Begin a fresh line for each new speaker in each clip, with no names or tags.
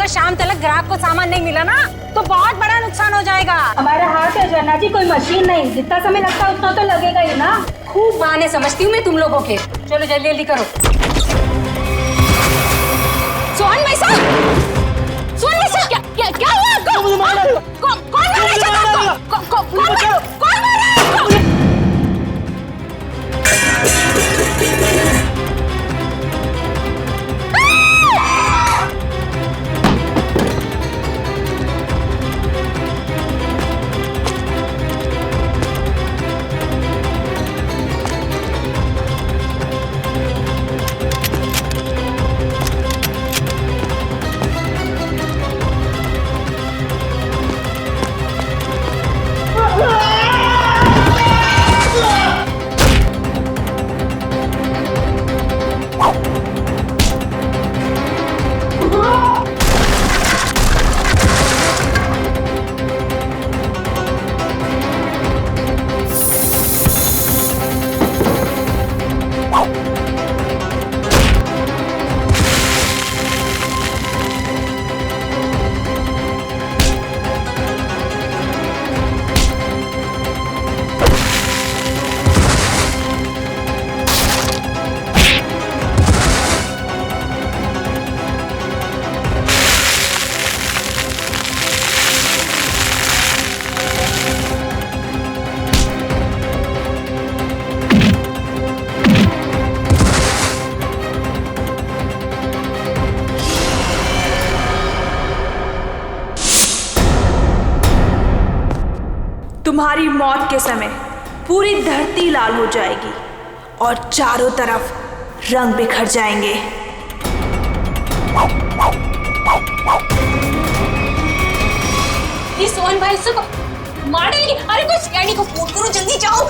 अगर शाम तक ग्राहक को सामान नहीं मिला ना तो बहुत बड़ा नुकसान हो जाएगा।
हमारा हाथ है जन्ना जी, कोई मशीन नहीं, जितना समय लगता है उतना तो लगेगा ही ना।
खूब बहाने समझती हूँ मैं तुम लोगों के। चलो जल्दी जल्दी करो। सोहन भाई साहब, सोहन भाई साहब, क्या हुआ आपको? कौन मार रहा है? कौन मार रहा है?
तुम्हारी मौत के समय पूरी धरती लाल हो जाएगी और चारों तरफ रंग बिखर जाएंगे।
ये सोहन भाई उसको मार डालेंगे। अरे कोई सीआईडी को फोन करो, जल्दी जाओ।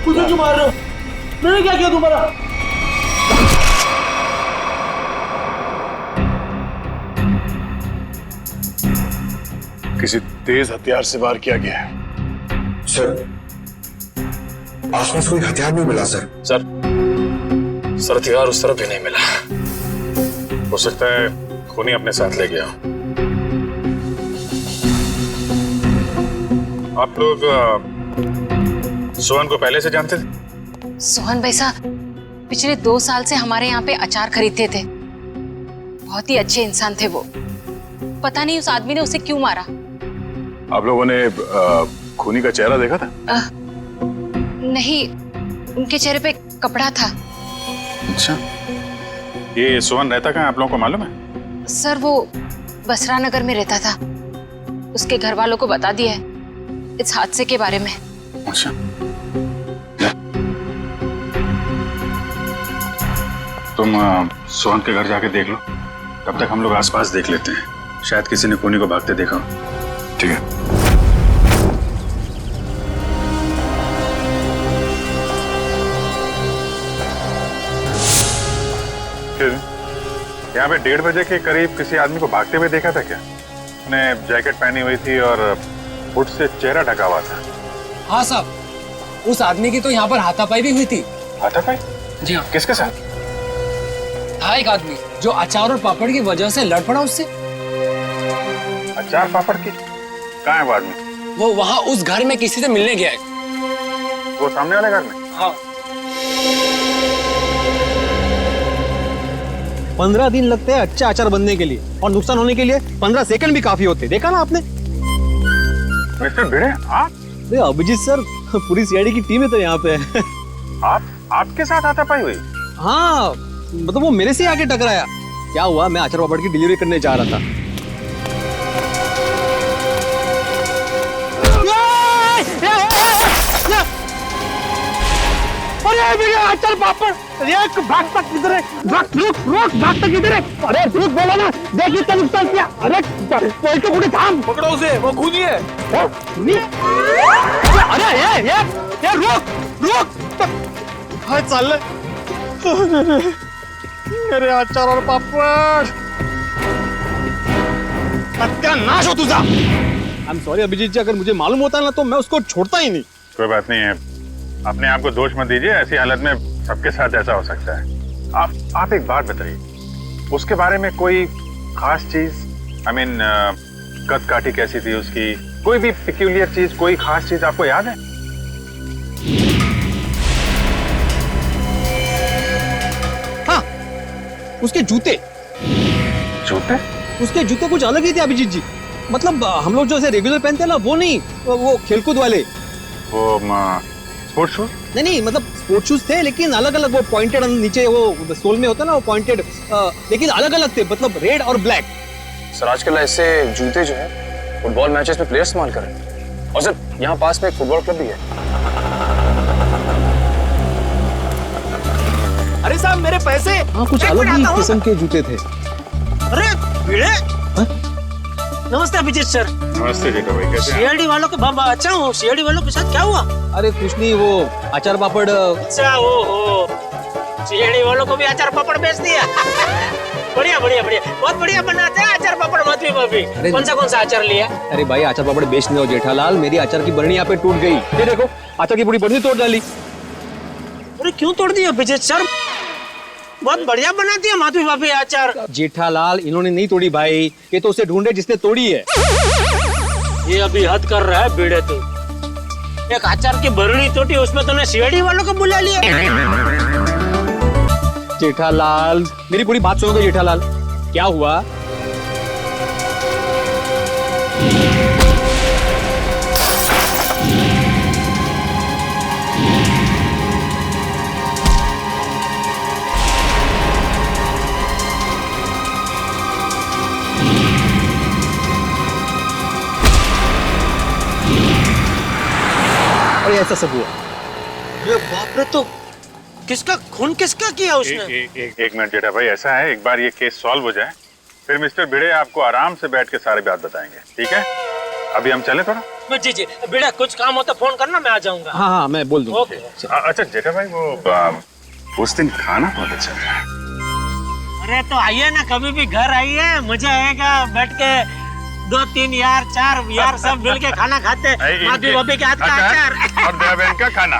मुझे क्यों मार रहे हो? मैंने क्या किया तुम्हारा?
किसी तेज हथियार से वार किया गया है।
सर, आसपास कोई हथियार नहीं मिला सर।
सर हथियार उस तरफ भी नहीं मिला। हो सकता है खूनी अपने साथ ले गया। आप लोग सोहन को पहले से जानते थे?
सोहन भाई साहब पिछले 2 साल से हमारे यहाँ पे अचार खरीदते थे। बहुत ही अच्छे इंसान थे वो। पता नहीं उस आदमी ने उसे क्यों मारा।
आप लोगों ने खूनी का चेहरा देखा था?
नहीं, उनके चेहरे पे कपड़ा था।
अच्छा, ये सोहन रहता कहाँ आप लोगों को मालूम है?
सर वो बसरा नगर में रहता था। उसके घर वालों को बता दिया है इस हादसे के बारे में।
अच्छा, तुम सोहन के घर जाके देख लो। तब तक हम लोग आसपास देख लेते हैं, शायद किसी ने खूनी को भागते देखा हो। ठीक है। फिर यहाँ पे 1:30 बजे के करीब किसी आदमी को भागते हुए देखा था क्या? उसने जैकेट पहनी हुई थी और हुड से चेहरा ढका हुआ था।
हाँ साहब, उस आदमी की तो यहाँ पर हाथापाई भी हुई थी।
हाथापाई?
जी हाँ।
किसके साथ?
था एक आदमी जो अचार और पापड़ की वजह से लड़ पड़ा उससे।
अचार पापड़ की? कहाँ है वो आदमी?
वो वहाँ उस घर में किसी से मिलने गया है।
वो सामने वाले घर में?
हाँ।
15 दिन लगते हैं अच्छा अचार बनने के लिए, और नुकसान होने के लिए 15 सेकंड भी काफी होते। देखा ना आपने?
मिस्टर भिड़े, आप?
अभिजीत सर, पूरी सीआईडी की टीम है तो यहाँ पे।
आपके साथ हाथापाई हुई?
हाँ, मतलब वो मेरे से आके टकराया। क्या हुआ, मैं अचार पापड़ की डिलीवरी करने जा रहा था। अरे भैया अचार पापड़, भागता किधर है? भागता किधर है? अरे रुक, बोला ना, देखिए क्या नुकसान किया। अरे कोई तो पूरे थाम,
पकड़ो उसे, वो खूनी है।
अरे ये रुक हाय चल। मेरे अचार और पापड़, सत्यानाश हो तुझा। आई एम सॉरी अभिजीत जी, अगर मुझे मालूम होता ना तो मैं उसको छोड़ता ही नहीं।
कोई बात नहीं है, अपने आप को दोष मत दीजिए। ऐसी हालत में सबके साथ ऐसा हो सकता है। आप एक बात बताइए, उसके बारे में कोई खास चीज, आई मीन कद काठी कैसी थी उसकी, कोई भी पिक्यूलियर चीज, कोई खास चीज आपको याद है?
हाँ, उसके जूते उसके जूते कुछ अलग ही थे अभिजीत जी। मतलब हम लोग जो ऐसे रेगुलर पहनते हैं ना, वो नहीं, वो खेलकूद वाले,
वो स्पोर्ट्स शूज?
नहीं, मतलब स्पोर्ट्स शूज थे लेकिन अलग अलग, वो पॉइंटेड नीचे वो सोल में होता है ना, वो पॉइंटेड, लेकिन अलग अलग थे, मतलब रेड और ब्लैक।
सर आजकल ऐसे जूते जो है फुटबॉल मैचेस में प्लेयर्स इस्तेमाल कर रहे हैं। और सर यहाँ पास में एक फुटबॉल क्लब भी है।
अरे साहब मेरे पैसे।
हाँ, कुछ अलग ही किस्म के जूते थे।
अरे भिड़े। नमस्ते अभिजीत सर।
नमस्ते जेठा भाई, कैसे हैं?
सीआईडी वालों के बाबा, अच्छा हूँ। सीआईडी वालों के साथ क्या हुआ?
अरे कुछ नहीं, वो अचार पापड़।
अच्छा वो सीआईडी वालों को भी अचार पापड़ बेच दिया। बढ़िया बढ़िया बढ़िया, बहुत बढ़िया बनाते हैं अचार पापड़ माधवी भाभी। कौन सा अचार लिया?
अरे भाई, अचार पापड़ बेचने हो जेठालाल, मेरी अचार की बरनी यहाँ पे टूट गई। ये देखो, अचार की पूरी बरनी तोड़ डाली।
अरे क्यों तोड़ दिया अभिजीत सर? बहुत बढ़िया बना दिया माधवी भाभी अचार।
जेठालाल, इन्होंने नहीं तोड़ी भाई, ये तो उसे ढूंढे जिसने तोड़ी है।
ये अभी हद कर रहा है बीड़े तू। एक अचार की बरनी टूटी, उसमें तूने सीआईडी वालों को बुला लिया।
जेठालाल, मेरी पूरी बात सुनो तो जेठालाल, क्या हुआ? और ऐसा सब हुआ।
ये बाप रे, तो किसका खून किसका किया उसने?
एक मिनट जेठा भाई, ऐसा है, एक बार ये केस सॉल्व हो जाए, फिर मिस्टर भिड़े आपको आराम से बैठ के सारी बात बताएंगे, ठीक है? अभी हम चले थोड़ा।
जी बेटा, कुछ काम हो तो फोन करना, मैं आ जाऊंगा।
हाँ, मैं बोल दूंगा।
ओके।
अच्छा जेठा भाई, वो उस दिन खाना बहुत अच्छा था।
अरे तो आइए ना, कभी भी घर आइए, मजा आएगा। बैठ के 2 3 यार 4 यार सब मिल के खाना खाते। माधवी भाभी के हाथ का अचार
और दया बहन का खाना।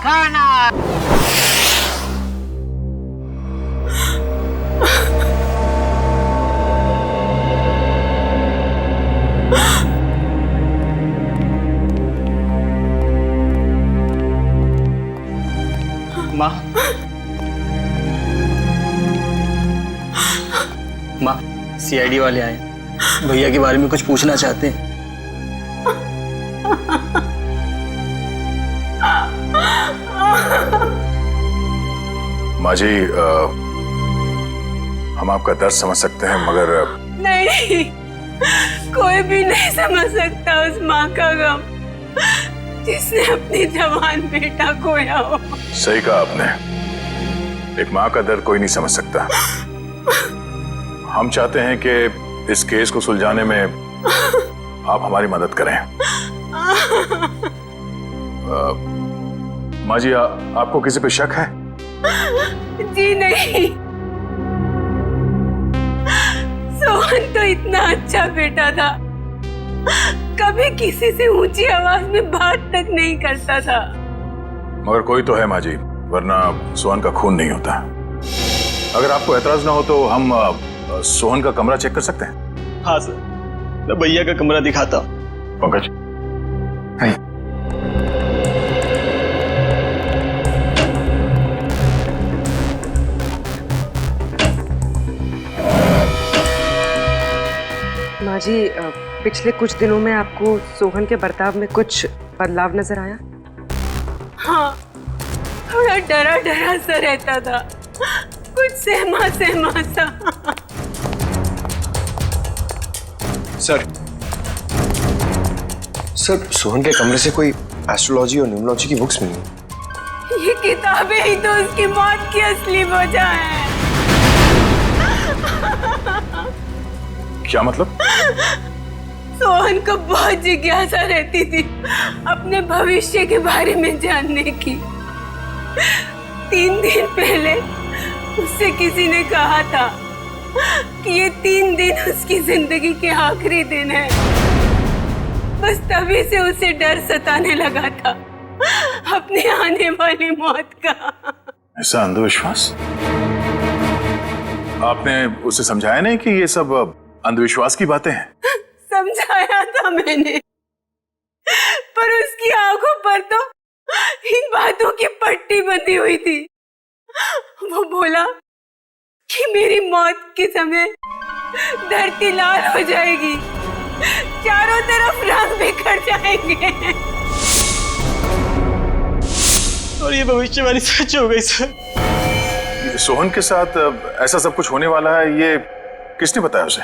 माँ, सीआईडी वाले आए, भैया के बारे में कुछ पूछना चाहते हैं।
माँ जी, हम आपका दर्द समझ सकते हैं, मगर
नहीं, कोई भी नहीं समझ सकता उस माँ का गम जिसने अपनी जवान बेटा खोया हो।
सही कहा आपने, एक माँ का दर्द कोई नहीं समझ सकता। हम चाहते हैं कि इस केस को सुलझाने में आप हमारी मदद करें। माँ जी, आपको किसी पे शक है?
जी नहीं, सोहन तो इतना अच्छा बेटा था, कभी किसी से ऊंची आवाज में बात तक नहीं करता था।
मगर कोई तो है माँ जी, वरना सोहन का खून नहीं होता। अगर आपको एतराज ना हो तो हम सोहन का कमरा चेक कर सकते हैं?
हाँ सर, मैं भैया का कमरा दिखाता हूँ।
पंकज,
माँ जी, पिछले कुछ दिनों में आपको सोहन के बर्ताव में कुछ बदलाव नजर आया?
हाँ, थोड़ा डरा डरा सा रहता था, कुछ सहमा सहमा सा।
सर, सोहन के कमरे से कोई एस्ट्रोलॉजी और न्यूमरोलॉजी की बुक्स मिली।
ये किताबें ही तो उसकी मौत की असली वजह है।
क्या मतलब?
सोहन को बहुत जिज्ञासा रहती थी अपने भविष्य के बारे में जानने की। 3 दिन पहले उससे किसी ने कहा था कि ये 3 दिन उसकी जिंदगी के आखिरी दिन है। बस तभी से उसे डर सताने लगा था अपनी आने वाली मौत का।
ऐसा अंधविश्वास? आपने उसे समझाया नहीं कि ये सब अंधविश्वास की बातें हैं?
समझाया था मैंने, पर उसकी आंखों पर तो इन बातों की पट्टी बंधी हुई थी। वो बोला कि मेरी मौत के समय धरती लाल हो जाएगी, चारों तरफ रंग बिखर जाएंगे।
और ये भविष्यवाणी सच हो गई सर।
सोहन के साथ ऐसा सब कुछ होने वाला है, ये किसने बताया उसे?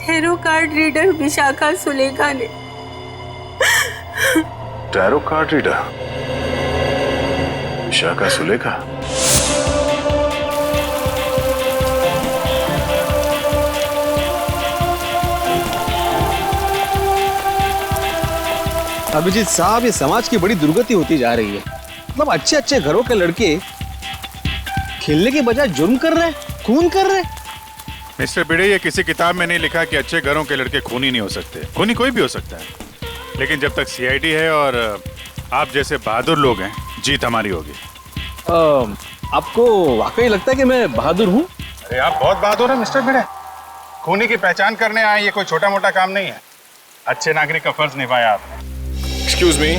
Tarot card reader Vishakha Sulekha ने।
Tarot card reader Vishakha Sulekha?
Abhijit साहब, ये समाज की बड़ी दुर्गति होती जा रही है। मतलब अच्छे अच्छे घरों के लड़के खेलने के बजाय जुर्म कर रहे हैं, खून कर रहे हैं।
मिस्टर भिड़े, ये किसी किताब में नहीं लिखा कि अच्छे घरों के लड़के खूनी नहीं हो सकते। खूनी कोई भी हो सकता है, लेकिन जब तक सीआईडी है और आप जैसे बहादुर लोग हैं, जीत हमारी होगी।
आपको वाकई लगता है कि मैं बहादुर हूँ?
अरे आप बहुत बहादुर हैं मिस्टर भिड़े। खूनी की पहचान करने आए, ये कोई छोटा मोटा काम नहीं है। अच्छे नागरिक का फर्ज निभाया आपने।
एक्सक्यूज मी,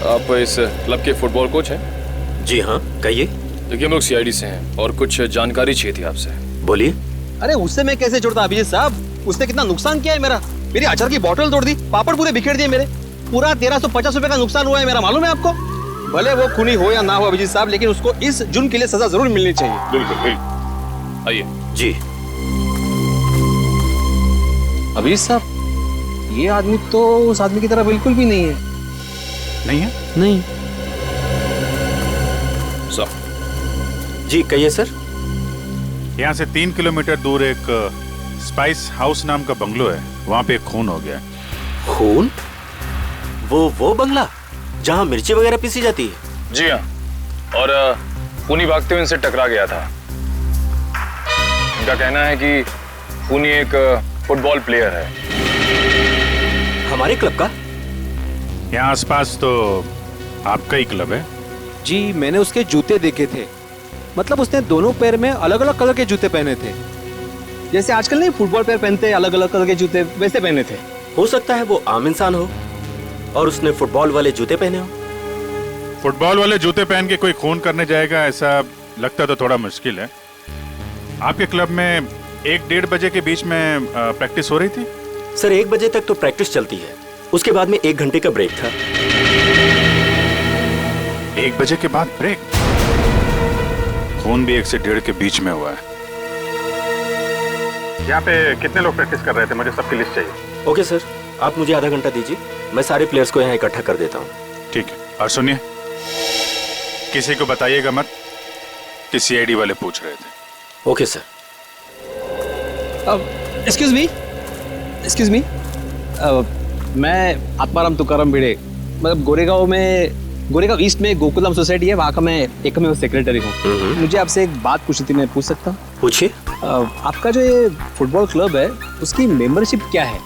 आप इस क्लब के फुटबॉल कोच हैं?
जी हाँ, कहिए।
देखिए, हम लोग सीआईडी से हैं और कुछ जानकारी चाहिए थी आपसे।
बोलिए।
अरे उससे मैं कैसे छोड़ता अभिजीत साहब? उसने कितना नुकसान किया है मेरा। मेरी अचार की बोतल तोड़ दी, पापड़ पूरे बिखेर दिए मेरे। पूरा 1350 रुपए का नुकसान हुआ है मेरा, मालूम है आपको? भले वो खूनी हो या ना हो अभिजीत साहब, लेकिन उसको इस जुर्म के लिए सजा जरूर मिलनी चाहिए।
बिल्कुल बिल्कुल।
आइए।
जी।
अभिजीत साहब, ये आदमी तो उस आदमी की तरह बिल्कुल भी नहीं है।
नहीं है?
नहीं।
जी कहिए सर।
यहाँ से 3 किलोमीटर दूर एक स्पाइस हाउस नाम का बंगलो है, वहाँ पे एक खून हो गया।
खून? वो बंगला जहाँ मिर्ची वगैरह पीसी जाती है?
जी हाँ, और खूनी भागते हुए इनसे टकरा गया था। इनका कहना है कि खूनी एक फुटबॉल प्लेयर है।
हमारे क्लब का?
यहाँ आसपास तो आपका ही क्लब है।
जी, मैंने उसके जूते देखे थे। मतलब उसने दोनों पैर में अलग अलग कलर के जूते पहने थे, जैसे आजकल नहीं फुटबॉल पैर पहनते अलग अलग कलर के जूते, वैसे पहने थे।
हो सकता है वो आम इंसान हो और उसने फुटबॉल वाले जूते पहने हो।
फुटबॉल वाले जूते पहन के कोई खून करने जाएगा, ऐसा लगता तो थोड़ा मुश्किल है। आपके क्लब में 1-1:30 बजे के बीच में प्रैक्टिस हो रही थी?
सर 1 बजे तक तो प्रैक्टिस चलती है, उसके बाद में 1 घंटे का ब्रेक था।
1 बजे के बाद ब्रेक? खून भी 1 से 1:30 के बीच में हुआ है। यहाँ पे कितने लोग प्रैक्टिस कर रहे थे? मुझे सबकी लिस्ट चाहिए।
ओके सर, आप मुझे आधा घंटा दीजिए, मैं सारे प्लेयर्स को यहाँ इकट्ठा कर देता हूँ।
ठीक है, और सुनिए, किसी को बताइएगा मत कि सीआईडी वाले पूछ रहे थे।
Okay sir.
एक्सक्यूज मी, मैं आत्माराम तुकाराम भिड़े, मतलब गोरेगांव ईस्ट में गोकुलम सोसाइटी है, वहाँ का मैं एकमेव सेक्रेटरी हूँ। मुझे आपसे एक बात पूछनी थी, मैं पूछ सकता हूँ?
पूछिए।
आपका जो ये फुटबॉल क्लब है, उसकी मेंबरशिप क्या है?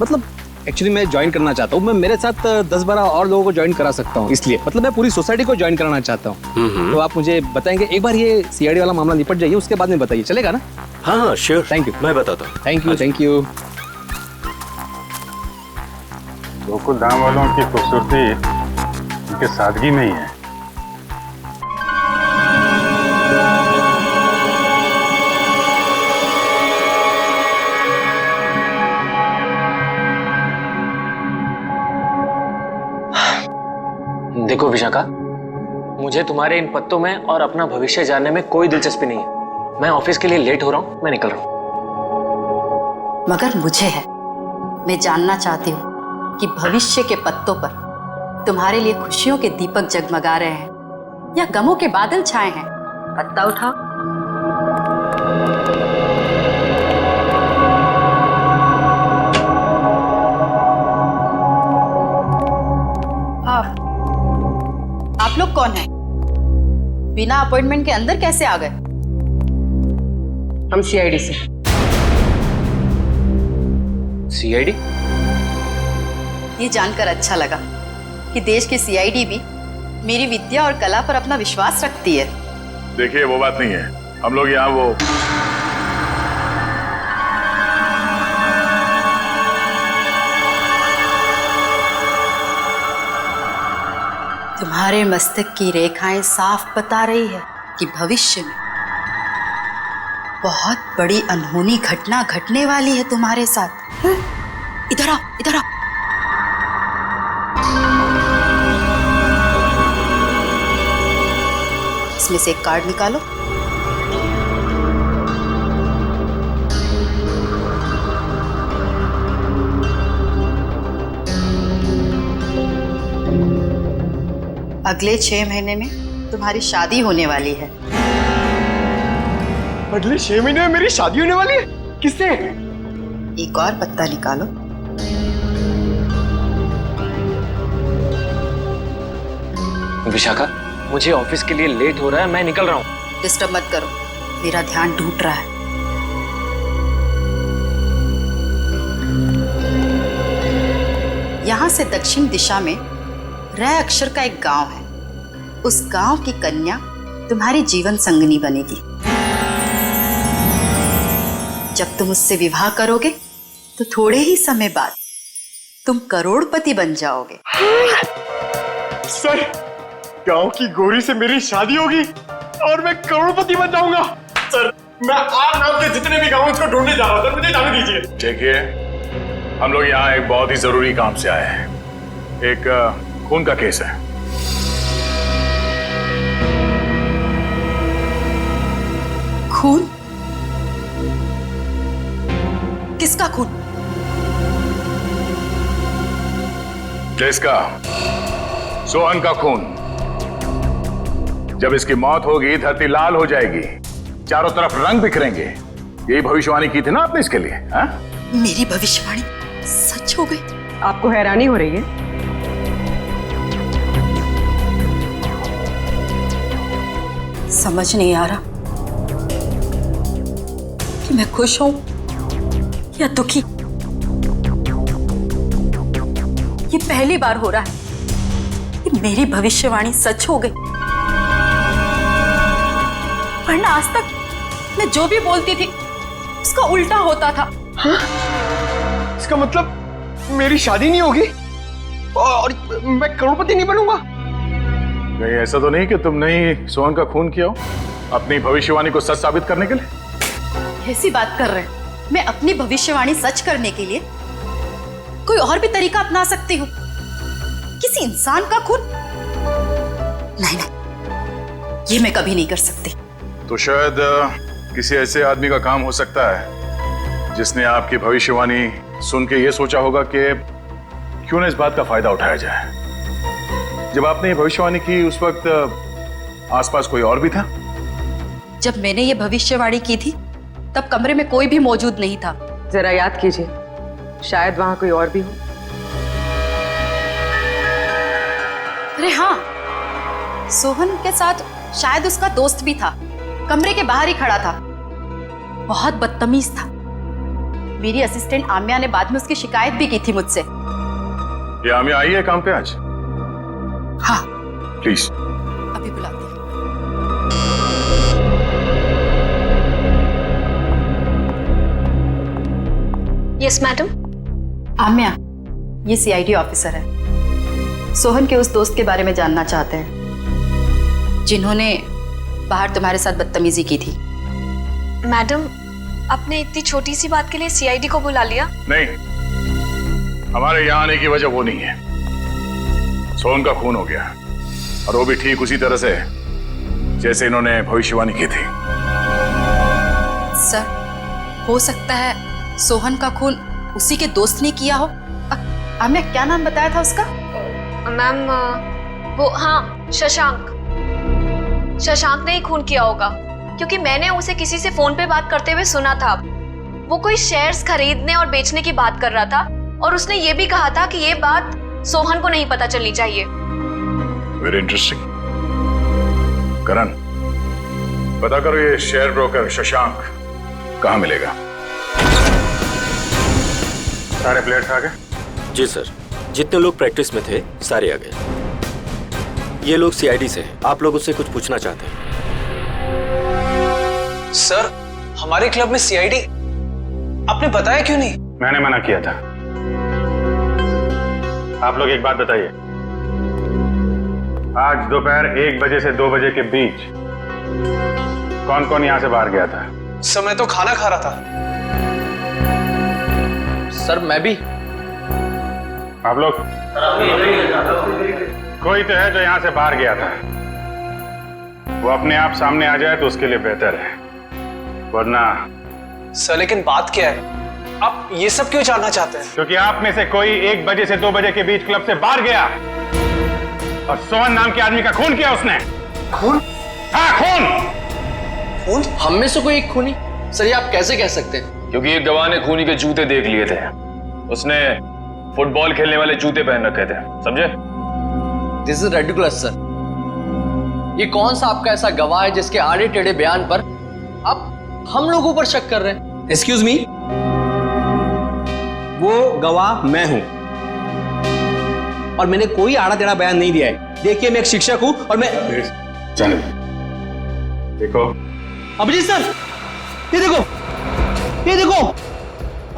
मतलब एक्चुअली मैं ज्वाइन करना चाहता हूँ। मैं मेरे साथ 10-12 और लोगों को ज्वाइन करा सकता हूँ, इसलिए मतलब मैं पूरी सोसाइटी को ज्वाइन कराना चाहता हूँ। तो आप मुझे बताएंगे? एक बार ये सीआईडी वाला मामला निपट जाइए, उसके बाद में बताइए, चलेगा ना?
हाँ श्योर।
Thank you.
मैं बताता हूँ।
Thank you.
गोकुल धाम वालों की खूबसूरती उनके सादगी में ही है।
देखो विशाखा, मुझे तुम्हारे इन पत्तों में और अपना भविष्य जानने में कोई दिलचस्पी नहीं है। मैं ऑफिस के लिए लेट हो रहा हूँ, मैं निकल रहा हूँ।
मगर मुझे है। मैं जानना चाहती हूँ कि भविष्य के पत्तों पर तुम्हारे लिए खुशियों के दीपक जगमगा रहे हैं या गमों के बादल छाए हैं। पत्ता उठाओ। आप लोग कौन हैं? बिना अपॉइंटमेंट के अंदर कैसे आ गए?
हम सीआईडी से।
सीआईडी?
ये जानकर अच्छा लगा कि देश की सीआईडी भी मेरी विद्या और कला पर अपना विश्वास रखती है।
देखिए वो बात नहीं है, हम लोग यहाँ वो
तुम्हारे मस्तक की रेखाएं साफ बता रही है कि भविष्य में बहुत बड़ी अनहोनी घटना घटने वाली है तुम्हारे साथ। इधर आओ, इधर आओ। इसमें से एक कार्ड निकालो। अगले 6 महीने में तुम्हारी शादी होने वाली है।
अगले 6 महीने में मेरी शादी होने वाली है? किससे?
एक और पत्ता निकालो।
विशाखा, मुझे ऑफिस के लिए लेट हो रहा है, मैं निकल रहा हूँ।
डिस्टर्ब मत करो, मेरा ध्यान टूट रहा है। यहाँ से दक्षिण दिशा में रै अक्षर का एक गांव है। उस गांव की कन्या तुम्हारी जीवन संगनी बनेगी। जब तुम उससे विवाह करोगे तो थोड़े ही समय बाद तुम करोड़पति बन जाओगे।
सर, गांव की गोरी से मेरी शादी होगी और मैं करोड़पति बन जाऊंगा। सर, मैं आप नाम के जितने भी गांव हैं उसको ढूंढने जा रहा हूं, सर मुझे जाने दीजिए।
देखिए, हम लोग यहाँ एक बहुत ही जरूरी काम से आए हैं। एक खून का केस है।
खून? किसका खून?
जिसका सोहन का खून। जब इसकी मौत होगी धरती लाल हो जाएगी, चारों तरफ रंग बिखरेंगे। यही भविष्यवाणी की थी ना आपने इसके लिए? हा?
मेरी भविष्यवाणी सच हो गई?
आपको हैरानी हो रही है?
समझ नहीं आ रहा कि मैं खुश हूं या दुखी। ये पहली बार हो रहा है कि मेरी भविष्यवाणी सच हो गई, वरना आज तक मैं जो भी बोलती थी उसका उल्टा होता था।
हाँ? इसका मतलब मेरी शादी नहीं होगी और मैं करोड़पति नहीं बनूंगा?
कहीं ऐसा तो नहीं कि तुमने ही सोहन का खून किया हो अपनी भविष्यवाणी को सच साबित करने के लिए?
ऐसी बात कर रहे हैं? मैं अपनी भविष्यवाणी सच करने के लिए कोई और भी तरीका अपना सकती हूँ। किसी इंसान का खून? नहीं नहीं, ये मैं कभी नहीं कर सकती।
तो शायद किसी ऐसे आदमी का काम हो सकता है जिसने आपकी भविष्यवाणी सुन के ये सोचा होगा कि क्यों ना इस बात का फायदा उठाया जाए। जब आपने ये भविष्यवाणी की उस वक्त आसपास कोई और भी था?
जब मैंने ये भविष्यवाणी की थी तब कमरे में कोई भी मौजूद नहीं था।
जरा याद कीजिए, शायद वहां कोई और भी हो।
अरे हाँ, सोहन के साथ शायद उसका दोस्त भी था, कमरे के बाहर ही खड़ा था। बहुत बदतमीज था। मेरी असिस्टेंट आम्या ने बाद में उसकी शिकायत भी की थी मुझसे।
ये आम्या आई है काम पे आज?
हाँ,
प्लीज
अभी बुलाती हूँ।
Yes madam.
आम्या, ये सीआईडी ऑफिसर है। सोहन के उस दोस्त के बारे में जानना चाहते हैं जिन्होंने बाहर तुम्हारे साथ बदतमीजी की थी।
मैडम, आपने इतनी छोटी सी बात के लिए सीआईडी को बुला लिया?
नहीं, हमारे यहाँ आने की वजह वो नहीं है। सोहन का खून हो गया और वो भी ठीक उसी तरह से जैसे इन्होंने भविष्यवाणी की थी।
सर, हो सकता है सोहन का खून उसी के दोस्त ने किया हो। आम्या, क्या नाम बताया था उसका?
मैम, वो हाँ, शशांक। शशांक ने ही खून किया होगा, क्योंकि मैंने उसे किसी से फोन पे बात करते हुए सुना था। वो कोई शेयर्स खरीदने और बेचने की बात कर रहा था और उसने ये भी कहा था कि ये बात सोहन को नहीं पता चलनी चाहिए।
Very interesting. करण, पता करो ये शेयर ब्रोकर शशांक कहाँ मिलेगा। सारे प्लेयर्स आ गए?
जी सर, जितने लोग प्रैक्टिस में थे सारे आ गए। ये लोग सीआईडी से हैं। आप लोग उससे कुछ पूछना चाहते हैं?
सर, हमारे क्लब में सीआईडी, आपने बताया क्यों नहीं?
मैंने मना किया था। आप लोग एक बात बताइए, आज दोपहर 1 बजे से 2 बजे के बीच कौन कौन यहां से बाहर गया था?
सर, मैं तो खाना खा रहा था।
सर मैं भी।
आप लोग? कोई तो है जो यहां से बाहर गया था, वो अपने आप सामने आ जाए तो उसके लिए बेहतर है, वरना।
सर लेकिन बात क्या है, आप ये सब क्यों जानना चाहते हैं?
क्योंकि आप में से कोई 1 बजे से 2 बजे के बीच क्लब से बाहर गया और सोहन नाम के आदमी का खून किया उसने।
खून?
हाँ, खून।
खून?
हम में से कोई एक खूनी? सर ये आप कैसे कह सकते हैं?
क्योंकि एक गवाह ने खूनी के जूते देख लिए थे, उसने फुटबॉल खेलने वाले जूते पहन रखे थे, समझे?
This is ridiculous sir. ये कौन सा आपका ऐसा गवाह है जिसके आड़े टेढ़े बयान पर आप हम लोगों पर शक कर रहे हैं? एक्सक्यूज मी, वो गवाह मैं हूं और मैंने कोई आड़ा टेढ़ा बयान नहीं दिया है। देखिए मैं एक शिक्षक हूं और मैं।
चलो देखो
अभिजीत सर, ये देखो, ये देखो,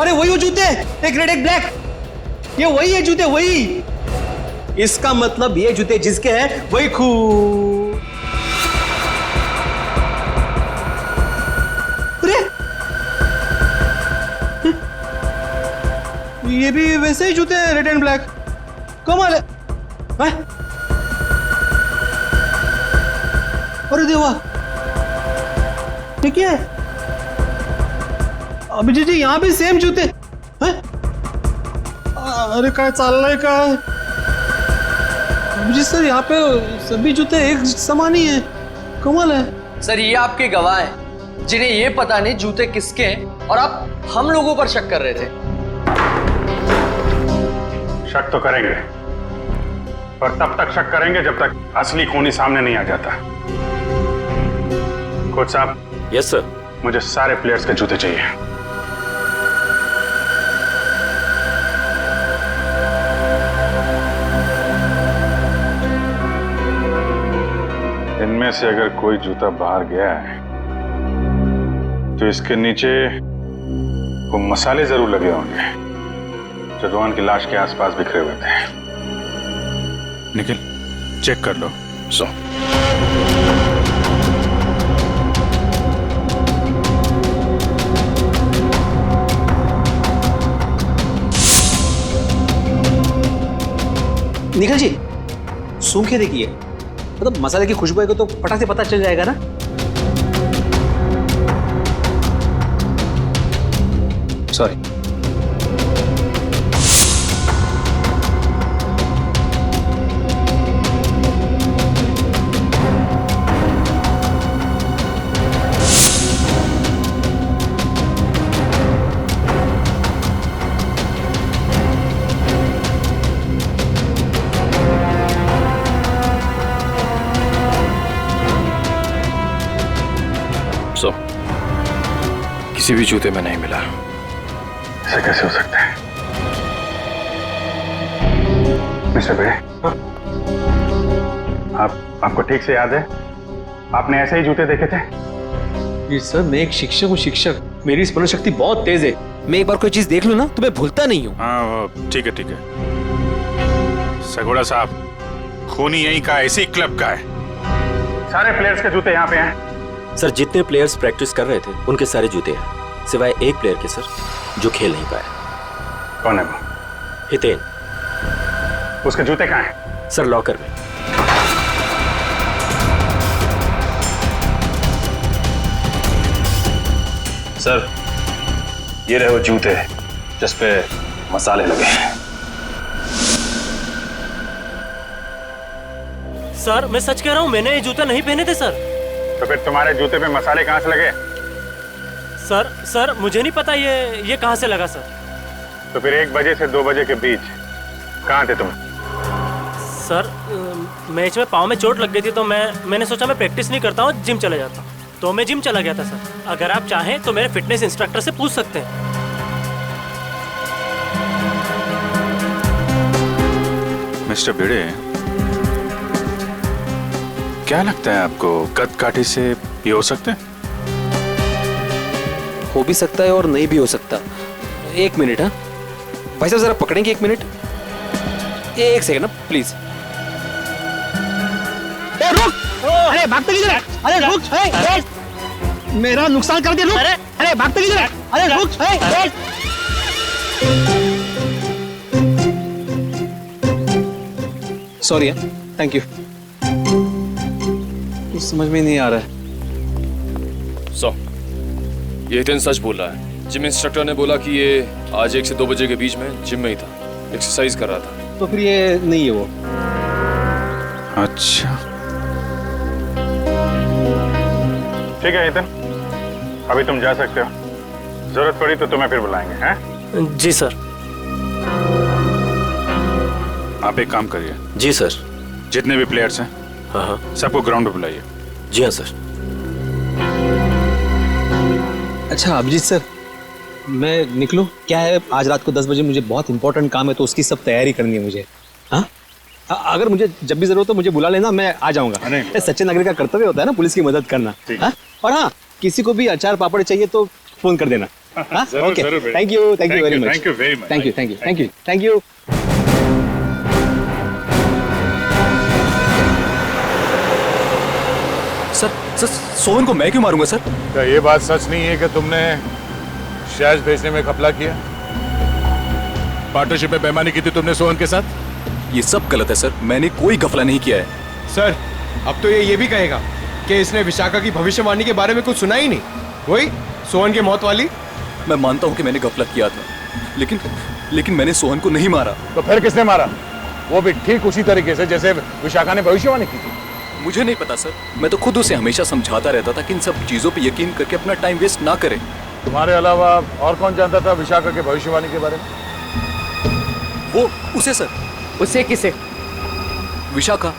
अरे वही वो जूते, एक रेड एक ब्लैक, ये वही है जूते, वही। इसका मतलब ये जूते जिसके हैं वही खून। अरे ये भी वैसे ही जूते हैं, रेड एंड ब्लैक। कमाल है। अरे देवा, ये क्या है? अभिजीत जी यहाँ भी सेम जूते हैं? अरे काय चाललंय काय? अभिजीत सर यहाँ पे सभी जूते एक समान ही हैं, कमाल है। सर ये आपके गवाह हैं जिन्हें ये पता नहीं जूते किसके हैं और आप हम लोगों पर शक कर रहे थे।
शक तो करेंगे, पर तब तक शक करेंगे जब तक असली खूनी सामने नहीं आ जाता। कोच साहब।
Yes sir.
मुझे सारे प्लेयर्स के जूते चाहिए। इनमें से अगर कोई जूता बाहर गया है तो इसके नीचे वो मसाले जरूर लगे होंगे जो रोहन की लाश के आसपास बिखरे हुए थे। निखिल, चेक कर लो। सो
निखिल जी सूंघ के देखिए, मतलब मसाले की खुशबू को तो फटाक से पता चल जाएगा ना। सॉरी।
किसी भी जूते में नहीं मिला।
ऐसा कैसे हो सकता है? मिस्टर बे, आपको ठीक से याद है आपने ऐसे ही जूते देखे थे?
जी सर, मैं एक शिक्षक हूँ, शिक्षक। मेरी स्मरण शक्ति बहुत तेज है। मैं एक बार कोई चीज देख लूं ना तो मैं भूलता नहीं हूँ।
हाँ ठीक है ठीक है। सगोड़ा साहब, खूनी यहीं का, इसी क्लब का है। सारे प्लेयर्स के जूते यहाँ पे हैं।
सर जितने प्लेयर्स प्रैक्टिस कर रहे थे उनके सारे जूते हैं, सिवाय एक प्लेयर के सर जो खेल नहीं पाया।
कौन है वो?
हितेन।
उसके जूते कहाँ हैं?
सर लॉकर में।
सर ये रहे वो जूते जिस पे मसाले लगे हैं।
सर मैं सच कह रहा हूँ, मैंने ये जूते नहीं पहने थे सर।
तो फिर तुम्हारे जूते पे मसाले कहाँ से लगे?
सर मुझे नहीं पता ये कहाँ से लगा सर।
तो फिर 1 बजे से 2 बजे के बीच कहाँ थे तुम?
सर मैच में पाँव में चोट लग गई थी तो मैंने सोचा मैं प्रैक्टिस नहीं करता हूँ, जिम चला जाता, तो मैं जिम चला गया था सर। अगर आप चाहें तो मेरे फिटनेस इंस्ट्रक्टर से पूछ सकते हैं।
मिस्टर भिड़े, क्या लगता है आपको कद काठी से ये हो सकता है?
हो भी सकता है और नहीं भी हो सकता। एक मिनट। हाँ भाई साहब जरा पकड़ेंगे, एक मिनट, एक सेकंड ना प्लीज। रुक, अरे भागते किधर? अरे रुक, मेरा नुकसान कर दिया, रुक। अरे भागते किधर? अरे रुक। Sorry, thank you. कुछ समझ में नहीं आ रहा है।
ये हितेन सच बोल रहा है। जिम इंस्ट्रक्टर ने बोला कि ये आज 1 से 2 बजे के बीच में जिम में ही था, एक्सरसाइज कर रहा था।
तो फिर ये नहीं है वो।
अच्छा ठीक है हितेन, अभी तुम जा सकते हो। जरूरत पड़ी तो तुम्हें फिर बुलाएंगे। हैं?
जी सर।
आप एक काम करिए।
जी सर।
जितने भी प्लेयर्स हैं,
हाँ,
सबको ग्राउंड पे बुलाइए।
जी हाँ सर।
अच्छा अभिजीत सर, मैं निकलूं? क्या है, आज रात को 10 बजे मुझे बहुत इंपॉर्टेंट काम है, तो उसकी सब तैयारी करनी है मुझे। हाँ, अगर मुझे जब भी जरूरत हो मुझे बुला लेना, मैं आ जाऊंगा। सच्चे नागरिक का कर्तव्य होता है ना पुलिस की मदद करना। हाँ? और हाँ, किसी को भी अचार पापड़ चाहिए तो फोन कर देना। Okay, thank you very much.
Thank you very much.
Thank you.
Sir Sohan को मैं क्यों मारूंगा सर?
क्या ये बात सच नहीं है कि तुमने शहज भेजने में घपला किया? पार्टनरशिप में बेईमानी की थी तुमने सोहन के साथ?
ये सब गलत है सर, मैंने कोई घपला नहीं किया है।
सर अब तो ये भी कहेगा कि इसने विशाखा की भविष्यवाणी के बारे में कुछ सुना ही नहीं, वही सोहन की मौत वाली।
मैं मानता हूँ कि मैंने घपला किया था, लेकिन मैंने सोहन को नहीं मारा।
तो फिर किसने मारा? वो भी ठीक उसी तरीके से जैसे विशाखा ने भविष्यवाणी की थी।
मुझे नहीं पता सर, मैं तो खुद उसे हमेशा समझाता रहता था कि इन सब चीजों पे यकीन करके अपना टाइम वेस्ट ना करे।
तुम्हारे अलावा और कौन जानता था विशाखा के भविष्यवाणी के बारे में?
वो उसे सर।
उसे किसे?
विशाखा।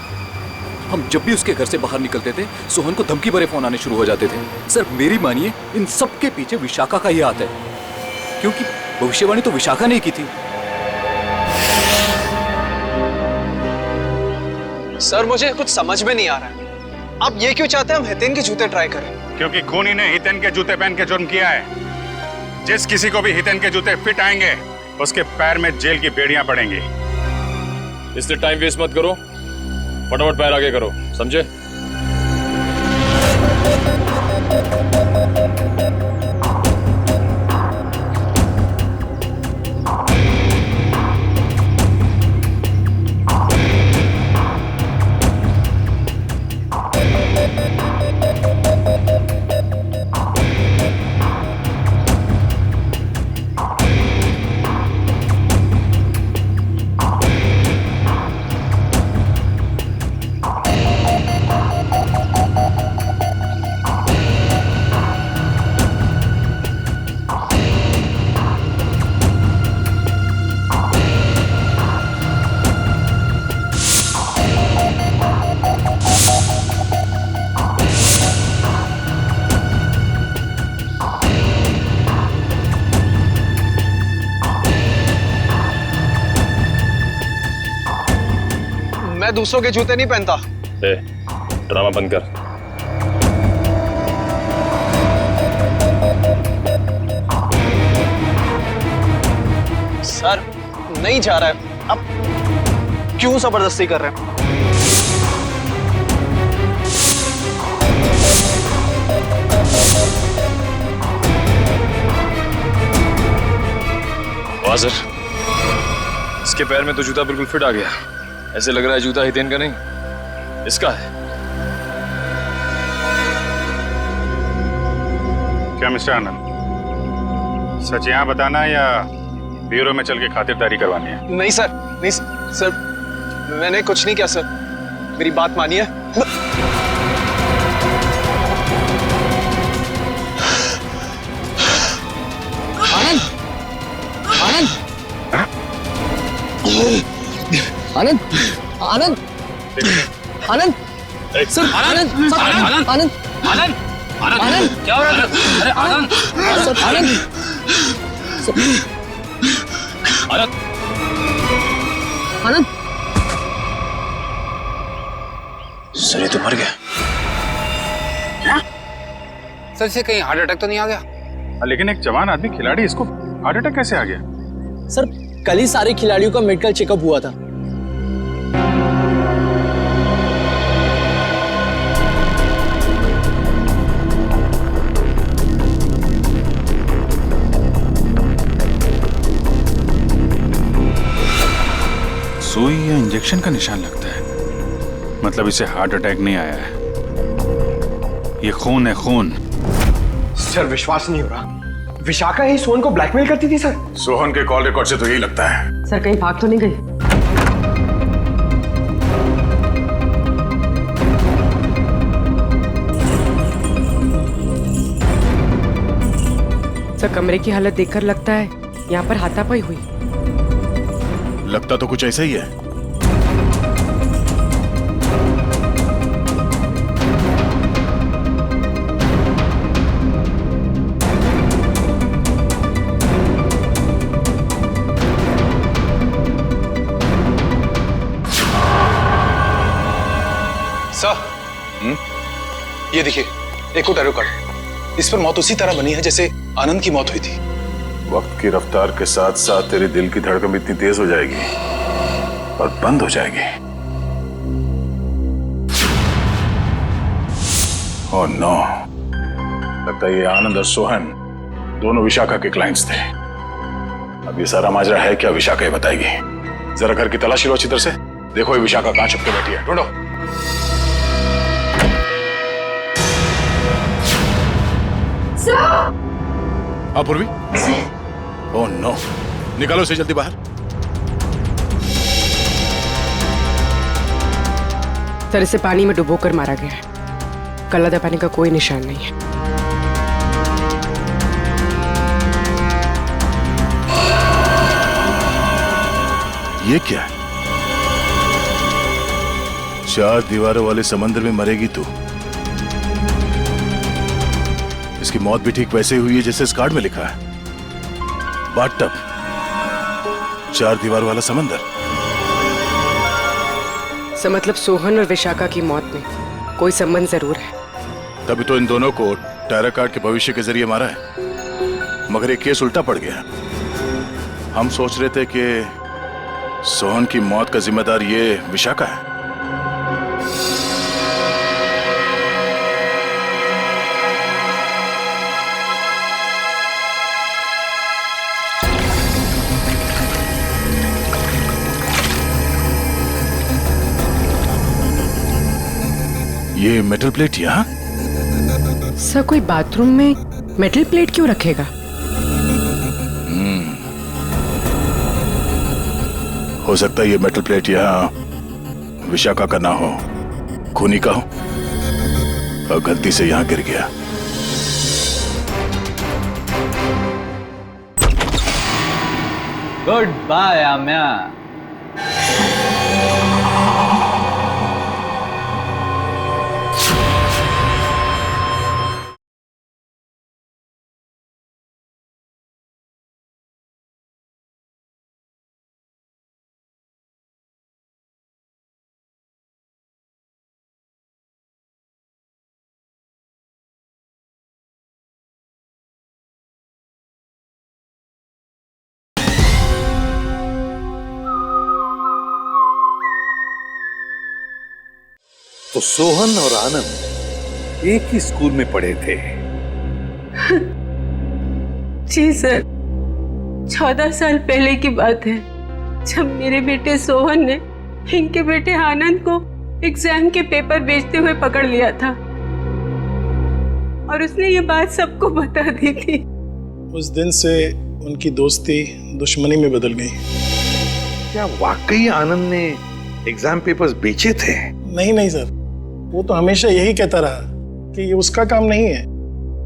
हम जब भी उसके घर से बाहर निकलते थे, सोहन को धमकी भरे फोन आने शुरू हो जाते थे। सर मेरी मानिए, इन सब के पीछे विशाखा का ही हाथ है, क्योंकि भविष्यवाणी तो विशाखा ने की थी।
सर मुझे कुछ समझ में नहीं आ रहा है, आप ये क्यों चाहते हैं हम हितेन के जूते ट्राई करें?
क्योंकि खूनी ने हितेन के जूते पहन के जुर्म किया है। जिस किसी को भी हितेन के जूते फिट आएंगे, उसके पैर में जेल की बेड़ियां पड़ेंगी।
इसलिए टाइम वेस्ट मत करो, फटाफट पैर आगे करो, समझे?
मैं दूसरों के जूते नहीं पहनता।
ड्रामा बंद कर।
सर नहीं जा रहा है, अब क्यों जबरदस्ती कर रहे हैं?
वाज़र, इसके पैर में तो जूता बिल्कुल फिट आ गया। ऐसे लग रहा है जूता हितेन का नहीं, इसका है।
क्या मिस्टर आनंद, सच यहाँ बताना या ब्यूरो में चल के खातिरदारी करवानी है?
नहीं सर, नहीं सर, मैंने कुछ नहीं किया सर, मेरी बात मानिए।
आनंद, आनंद, आनंद, आनंद, आनंद, सर, आनंद, आनंद, आनंद, आनंद, आनंद, क्या हो रहा है? अरे आनंद, सर, आनंद, आनंद, आनंद,
सर ये तो मर गया।
क्या? सर इसे कहीं हार्ट अटैक तो नहीं आ गया?
लेकिन एक जवान आदमी खिलाड़ी, इसको हार्ट अटैक कैसे आ गया?
सर कल ही सारे खिलाड़ियों का मेडिकल चेकअप हुआ था।
सुई या इंजेक्शन का निशान लगता है, मतलब इसे हार्ट अटैक नहीं आया है, ये खून है, खून।
सर विश्वास नहीं हो रहा, विशाखा ही सोहन को ब्लैकमेल करती थी सर।
सोहन के कॉल रिकॉर्ड से तो यही लगता है।
सर कहीं भाग तो नहीं गई? सर कमरे की हालत देखकर लगता है यहाँ पर हाथापाई हुई।
लगता तो कुछ ऐसा ही है।
सर, ये देखिए, एक और टैरो कार्ड। इस पर मौत उसी तरह बनी है जैसे आनंद की मौत हुई थी।
वक्त की रफ्तार के साथ साथ तेरे दिल की धड़कन इतनी तेज हो जाएगी और बंद हो जाएगी। ओह नो, लगता है ये आनंद और सोहन दोनों विशाखा के क्लाइंट्स थे। अब ये सारा माजरा है क्या, विशाखा ही बताएगी। जरा घर की तलाशी लो अच्छी तरह से, देखो ये विशाखा कहां छुप के बैठी है, ढूंढो। पूर्वी। ओह नो, निकालो इसे जल्दी बाहर।
सर इसे पानी में डुबोकर मारा गया है, गला दबाने का कोई निशान नहीं है।
ये क्या है? 4 दीवारों वाले समंदर में मरेगी तू। इसकी मौत भी ठीक वैसे हुई है जैसे इस कार्ड में लिखा है, बाथटब, 4 दीवार वाला समंदर।
सर मतलब सोहन और विशाखा की मौत में कोई संबंध जरूर है।
तभी तो इन दोनों को टैरो कार्ड के भविष्य के जरिए मारा है, मगर ये केस उल्टा पड़ गया। हम सोच रहे थे कि सोहन की मौत का जिम्मेदार ये विशाखा है। ये मेटल प्लेट यहाँ?
सर कोई बाथरूम में मेटल प्लेट क्यों रखेगा?
हो सकता है ये मेटल प्लेट यहाँ विशाखा का ना हो, खूनी का हो और गलती से यहाँ गिर गया।
गुड बाय आम्या।
तो सोहन और आनंद एक ही स्कूल में पढ़े थे?
जी सर, 14 साल पहले की बात है, जब मेरे बेटे सोहन ने इनके बेटे आनंद को एग्जाम के पेपर बेचते हुए पकड़ लिया था और उसने ये बात सबको बता दी थी।
उस दिन से उनकी दोस्ती दुश्मनी में बदल गई।
क्या वाकई आनंद ने एग्जाम पेपर्स बेचे थे?
नहीं सर, वो तो हमेशा यही कहता रहा कि ये उसका काम नहीं है,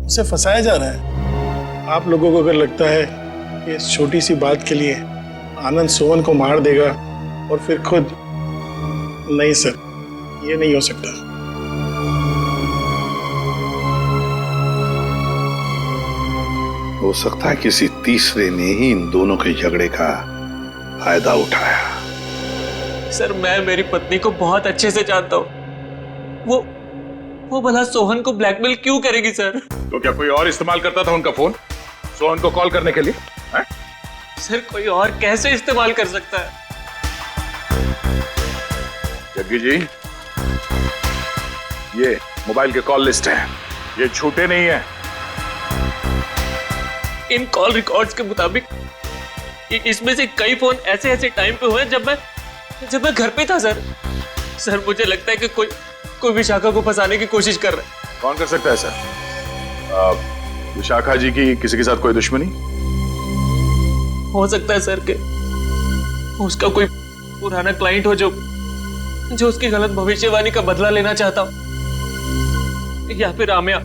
उसे फंसाया जा रहा है। आप लोगों को अगर लगता है कि इस छोटी सी बात के लिए आनंद सोहन को मार देगा और फिर खुद, नहीं सर, ये नहीं हो सकता।
हो सकता है किसी तीसरे ने ही इन दोनों के झगड़े का फायदा उठाया।
सर मैं मेरी पत्नी को बहुत अच्छे से जानता हूँ, वो भला सोहन को ब्लैकमेल क्यों करेगी सर?
तो क्या कोई और इस्तेमाल करता था उनका फोन? सोहन को कॉल करने के लिए? हैं?
सर कोई और कैसे इस्तेमाल कर सकता है?
जग्गी जी, ये मोबाइल के कॉल लिस्ट है, ये झूठे नहीं है।
इन कॉल रिकॉर्ड्स के मुताबिक इसमें से कई फोन ऐसे ऐसे टाइम पे हुए जब मैं घर पे था सर। सर मुझे लगता है कि कोई विशाखा को फंसाने की कोशिश कर रहा है।
कौन कर सकता है सर? विशाखा जी की किसी के साथ कोई दुश्मनी?
हो सकता है सर कि उसका कोई पुराना क्लाइंट हो जो उसकी गलत भविष्यवाणी का बदला लेना चाहता हो, या फिर आमिया।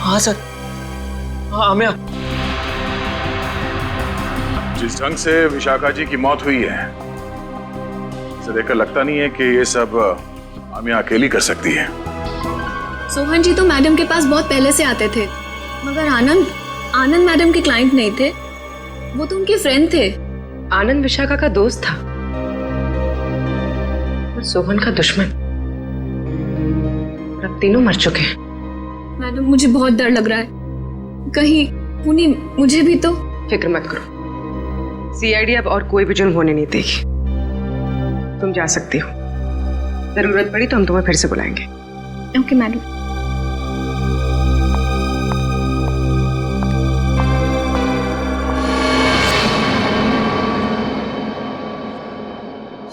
हाँ सर, हाँ आमिया।
जिस ढंग से विशाखा जी की मौत हुई है, इसे देखकर लगता नहीं है कि ये सब आमिया अकेली कर सकती है।
सोहन जी तो मैडम के पास बहुत पहले से आते थे, मगर आनंद मैडम के क्लाइंट नहीं थे, वो तो उनके फ्रेंड थे।
आनंद विशाखा का दोस्त था और सोहन का दुश्मन। अब तीनों मर चुके हैं।
मैडम मुझे बहुत डर लग रहा है, कहीं पुनी मुझे भी तो।
फिक्र मत करो, सीआईडी अब और कोई भी जुर्म होने नहीं देगी। तुम जा सकती हो, जरूरत पड़ी तो हम तुम्हें फिर से बुलाएंगे।
Okay madam.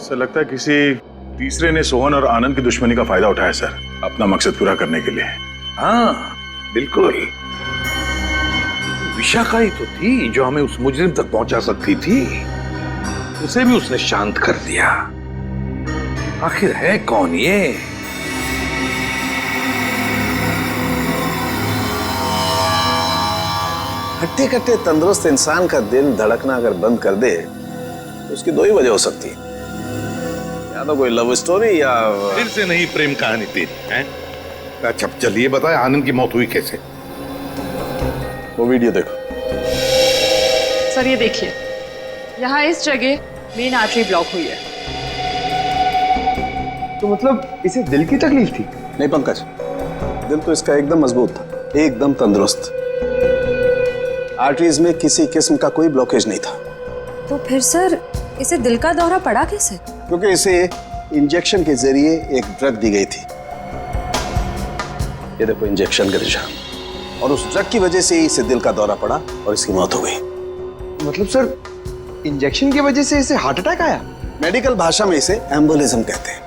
सर लगता है किसी तीसरे ने सोहन और आनंद की दुश्मनी का फायदा उठाया सर, अपना मकसद पूरा करने के लिए।
हाँ बिल्कुल, विशाखा ही तो थी जो हमें उस मुजरिम तक पहुंचा सकती थी, उसे भी उसने शांत कर दिया। आखिर है कौन ये?
हट्टे कट्टे तंदुरुस्त इंसान का दिल धड़कना अगर बंद कर दे तो उसकी दो ही वजह हो सकती है, या तो कोई लव स्टोरी या
फिर से नहीं प्रेम कहानी तेरी है। अच्छा चलिए बताए, आनंद की मौत हुई कैसे?
वो वीडियो देखो।
सर ये देखिए, यहाँ इस जगह मेन आर्टरी ब्लॉक हुई है।
तो मतलब इसे दिल की तकलीफ थी? नहीं पंकज, दिल तो इसका एकदम मजबूत था, एकदम तंदुरुस्त। आर्टरीज में किसी किस्म का कोई ब्लॉकेज नहीं था।
तो फिर सर इसे दिल का दौरा पड़ा कैसे?
क्योंकि इसे इंजेक्शन के जरिए एक ड्रग दी गई थी। ये देखो इंजेक्शन का निशान, और उस ड्रग की वजह से ही इसे दिल का दौरा पड़ा और इसकी मौत हो गई।
मतलब सर इंजेक्शन की वजह से इसे हार्ट अटैक आया?
मेडिकल भाषा में इसे एम्बोलिज्म कहते हैं।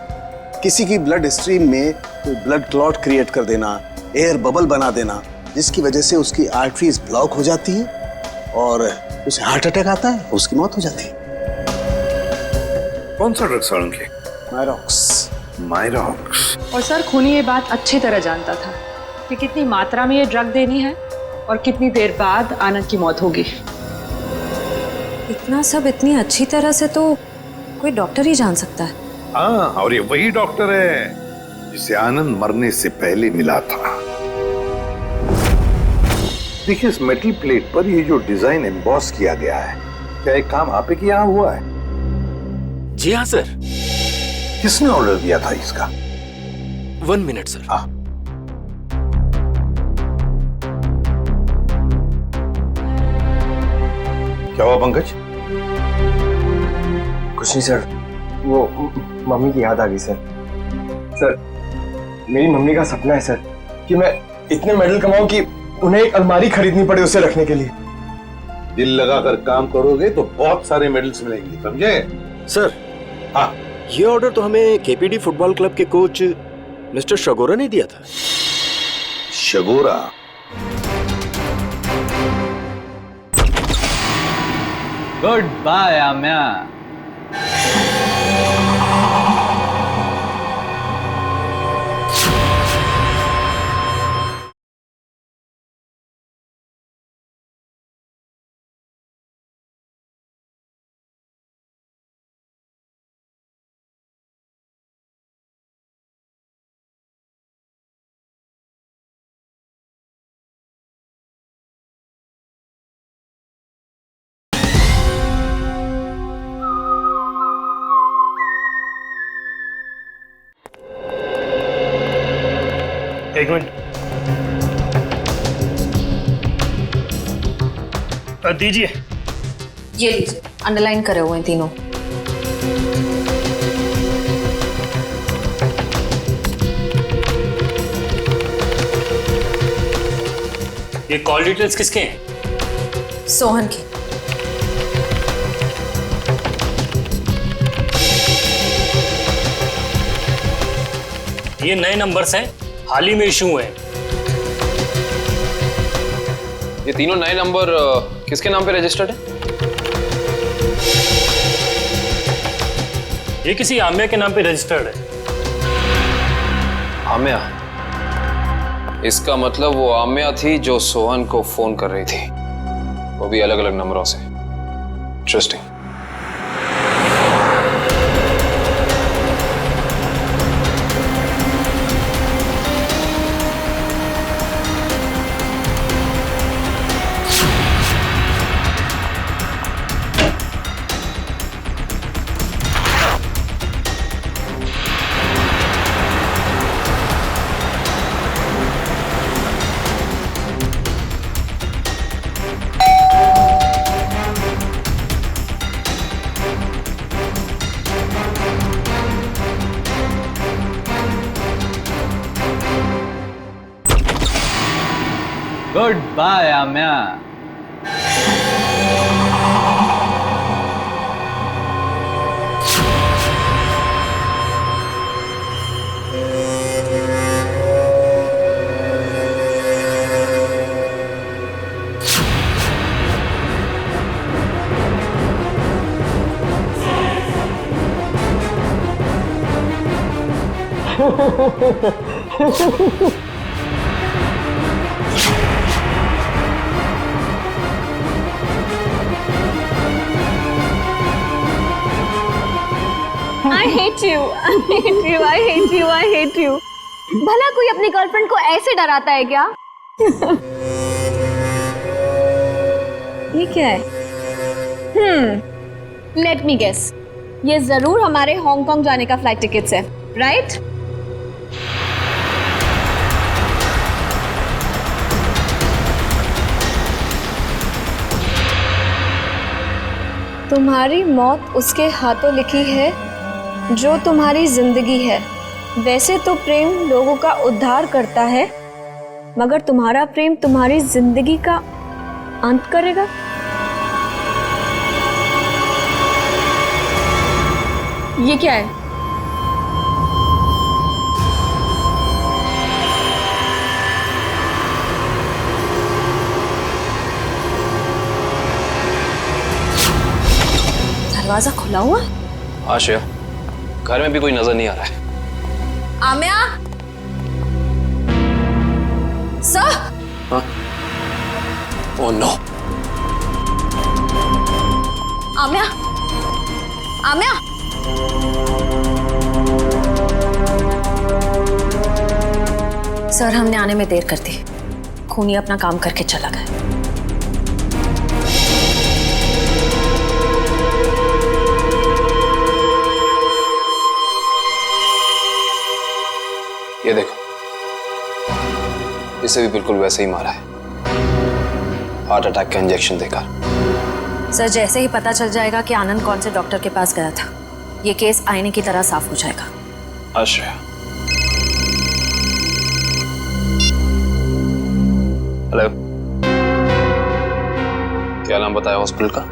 किसी की ब्लड स्ट्रीम में कोई ब्लड क्लॉट क्रिएट कर देना, एयर बबल बना देना, जिसकी वजह से उसकी आर्टरीज ब्लॉक हो जाती हैं और उसे हार्ट अटैक आता है, उसकी मौत हो जाती है।
कौन सा ड्रग सर उनके?
मायरॉक्स।
मायरॉक्स।
और सर खूनी ये बात अच्छी तरह जानता था कि कितनी मात्रा में ये ड्रग देनी है और कितनी देर बाद आनंद की मौत होगी।
इतना सब इतनी अच्छी तरह से तो कोई डॉक्टर ही जान सकता है।
हाँ, और ये वही डॉक्टर है जिसे आनंद मरने से पहले मिला था। देखिए इस मेटल प्लेट पर ये जो डिजाइन एम्बॉस किया गया है, क्या एक काम आप ही के यहाँ हुआ है?
जी हाँ सर।
किसने ऑर्डर दिया था इसका?
1 मिनट सर।
क्या हुआ पंकज?
कुछ नहीं सर, वो मम्मी की याद आ गई सर। सर मेरी मम्मी का सपना है सर कि मैं इतने मेडल कमाऊं कि उन्हें एक अलमारी खरीदनी पड़े उसे रखने के लिए।
दिल लगाकर काम करोगे तो बहुत सारे मेडल्स मिलेंगे, समझे?
सर हाँ, ये ऑर्डर तो हमें केपीडी फुटबॉल क्लब के कोच मिस्टर शगोरा ने दिया था।
शगोरा?
गुड बाय आम्या।
एक मिनट। दीजिए।
ये लीजिए, अंडरलाइन करे हुए हैं तीनों।
ये कॉल डिटेल्स किसके हैं?
सोहन की।
ये नए नंबर्स हैं, हाल ही में इशू हुए हैं।
ये तीनों नए नंबर किसके नाम पे रजिस्टर्ड है?
ये किसी आम्या के नाम पे रजिस्टर्ड है।
आम्या? इसका मतलब वो आम्या थी जो सोहन को फोन कर रही थी, वो भी अलग अलग नंबरों से। Interesting.
Goodbye, Amya.
I hate you. I hate you. I hate you. I hate you. भला कोई अपनी गर्लफ्रेंड को ऐसे डराता है क्या? ये क्या है? Let me guess. ये जरूर हमारे हांगकांग जाने का फ्लाइट टिकट्स है, राइट? तुम्हारी मौत उसके हाथों लिखी है जो तुम्हारी जिंदगी है। वैसे तो प्रेम लोगों का उद्धार करता है, मगर तुम्हारा प्रेम तुम्हारी जिंदगी का अंत करेगा। ये क्या है? दरवाजा खुला हुआ?
हाँ श्रेया, घर में भी कोई नजर नहीं आ रहा है।
आम्या? सर?
हाँ? Oh no.
आम्या? आम्या? सर, हमने आने में देर कर दी। खूनी अपना काम करके चला गया।
ये देखो, इसे भी बिल्कुल वैसे ही मारा है, हार्ट अटैक का इंजेक्शन देकर।
सर, जैसे ही पता चल जाएगा कि आनंद कौन से डॉक्टर के पास गया था, ये केस आईने की तरह साफ हो जाएगा।
आश्रया, हेलो, क्या नाम बताया हॉस्पिटल का?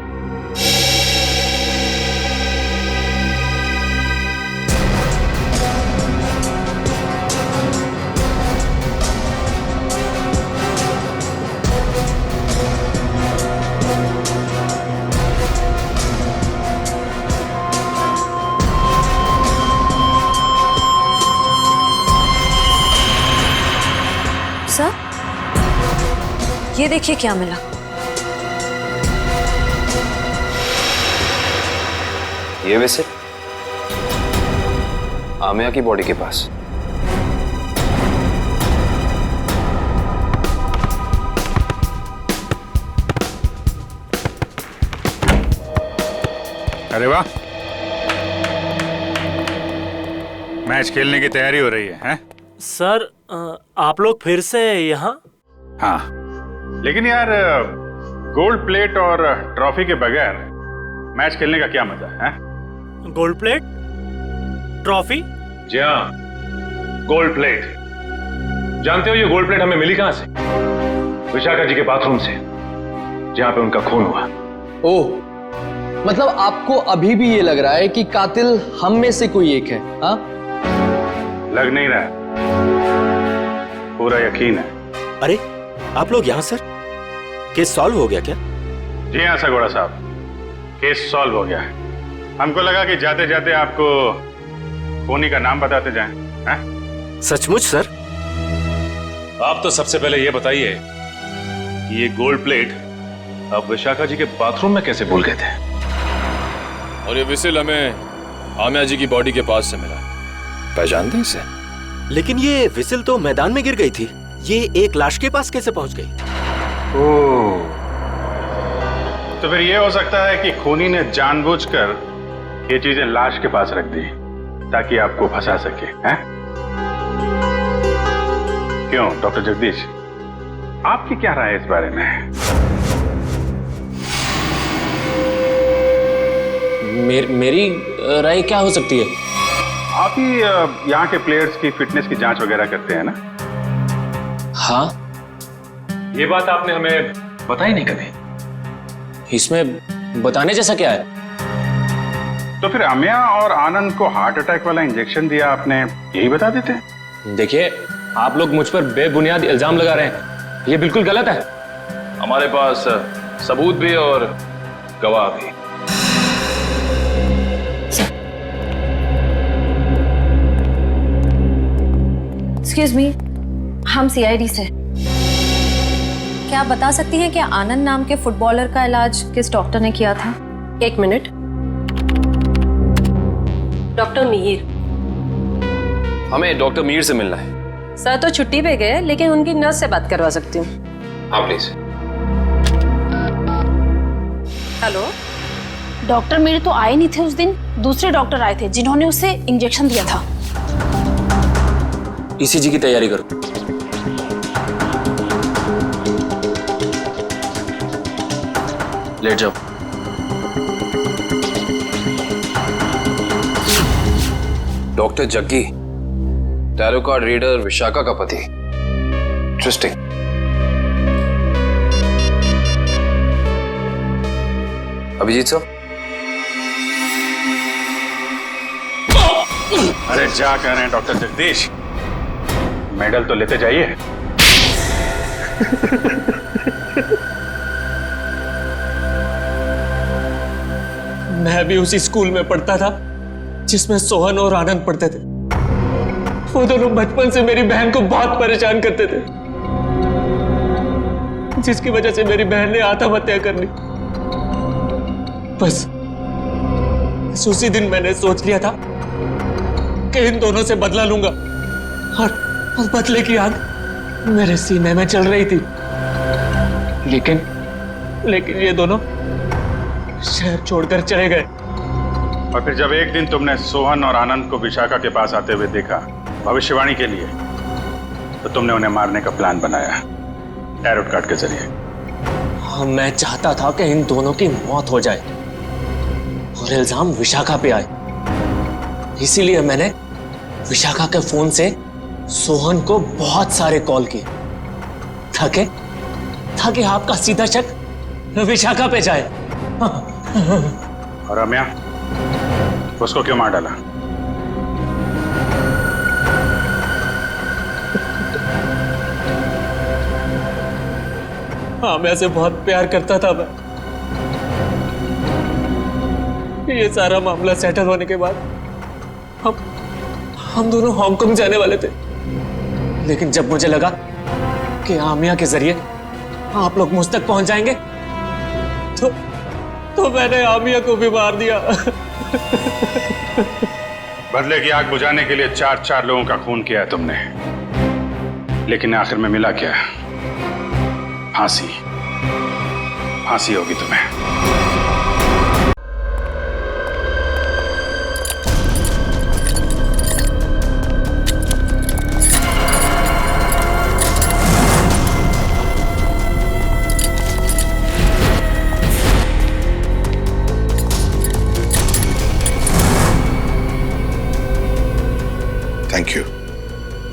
सर, ये देखिए क्या मिला।
ये विजिट आमिया की बॉडी के पास।
अरे वाह, मैच खेलने की तैयारी हो रही है, हैं?
सर, आप लोग फिर से यहाँ?
हाँ, लेकिन यार गोल्ड प्लेट और ट्रॉफी के बगैर मैच खेलने का क्या मजा है?
Gold plate, trophy?
जी हाँ, गोल्ड प्लेट। जानते हो ये गोल्ड प्लेट हमें मिली कहां से? विशाखा जी के बाथरूम से, जहां पे उनका खून हुआ।
ओह, मतलब आपको अभी भी ये लग रहा है कि कातिल हम में से कोई एक है? हाँ,
लग नहीं रहा, पूरा यकीन है।
अरे आप लोग यहाँ सर, केस सॉल्व हो गया क्या?
जी हाँ सगोड़ा साहब, केस सॉल्व हो गया है। हमको लगा कि जाते जाते आपको फोनी का नाम बताते जाएं। हैं?
सचमुच सर?
आप तो सबसे पहले ये बताइए कि ये गोल्ड प्लेट आप विशाखा जी के बाथरूम में कैसे भूल गए थे?
और ये विसिल हमें आमिया जी की बॉडी के पास से मिला। पहचानते हैं इसे?
लेकिन ये विसिल तो मैदान में गिर गई थी, ये एक लाश के पास कैसे पहुंच गई?
ओह, तो फिर ये हो सकता है कि खूनी ने जानबूझकर ये चीजें लाश के पास रख दी ताकि आपको फंसा सके। हैं? क्यों डॉक्टर जगदीश, आपकी क्या राय है इस बारे में?
मेरी राय क्या हो सकती है?
आप ही यहाँ के प्लेयर्स की फिटनेस की जांच वगैरह करते हैं ना?
हाँ।
ये बात आपने हमें बताई नहीं कभी।
इसमें बताने जैसा क्या है?
तो फिर अमिया और आनंद को हार्ट अटैक वाला इंजेक्शन दिया आपने, यही बता देते?
देखिए, आप लोग मुझ पर बेबुनियाद इल्जाम लगा रहे हैं, ये बिल्कुल गलत है।
हमारे पास सबूत भी और गवाह भी।
एक्सक्यूज मी, हम सीआईडी से। क्या आप बता सकती हैं कि आनंद नाम के फुटबॉलर का इलाज किस डॉक्टर ने किया था?
एक मिनट। डॉक्टर मीर।
हमें डॉक्टर मीर से मिलना है।
सर तो छुट्टी पे गए, लेकिन उनकी नर्स से बात करवा सकती हूँ।
हाँ प्लीज।
हेलो।
डॉक्टर मीर तो आए नहीं थे उस दिन, दूसरे डॉक्टर आए थे जिन्होंने उसे इंजेक्शन दिया था।
ईसीजी की तैयारी करो। लेट जाओ।
Doctor Jaggi, tarot card reader Vishakha का पति। इंटरेस्टिंग। अभिजीत साहब।
अरे जा कह रहे हैं डॉक्टर जगदीश, मेडल तो लेते जाइए।
मैं भी उसी स्कूल में पढ़ता था जिसमें सोहन और आनंद पढ़ते थे। वो दोनों बचपन से मेरी बहन को बहुत परेशान करते थे, जिसकी वजह से मेरी बहन ने आत्महत्या कर ली। बस उसी दिन मैंने सोच लिया था कि इन दोनों से बदला लूंगा, और बदले की आग मेरे सीने में चल रही थी। लेकिन ये दोनों शहर छोड़कर चले गए।
और फिर जब एक दिन तुमने सोहन और आनंद को विशाखा के पास आते हुए देखा भविष्यवाणी के लिए, तो तुमने उन्हें मारने का प्लान बनाया टैरोट कार्ड के जरिए।
मैं चाहता था कि इन दोनों की मौत हो जाए और इल्जाम विशाखा पे आए। इसीलिए मैंने विशाखा के फोन से सोहन को बहुत सारे कॉल किए ताकि आपका सीधा शक विशाखा पे जाए।
और रम्या, उसको क्यों मार डाला?
हाँ, मैं से बहुत प्यार करता था मैं। ये सारा मामला सेटल होने के बाद हम दोनों हांगकांग जाने वाले थे, लेकिन जब मुझे लगा कि आमिया के जरिए आप लोग मुझ तक पहुंच जाएंगे, तो मैंने आमिया को भी मार दिया।
बदले की आग बुझाने के लिए 4 लोगों का खून किया है तुमने, लेकिन आखिर में मिला क्या? फांसी। फांसी होगी तुम्हें।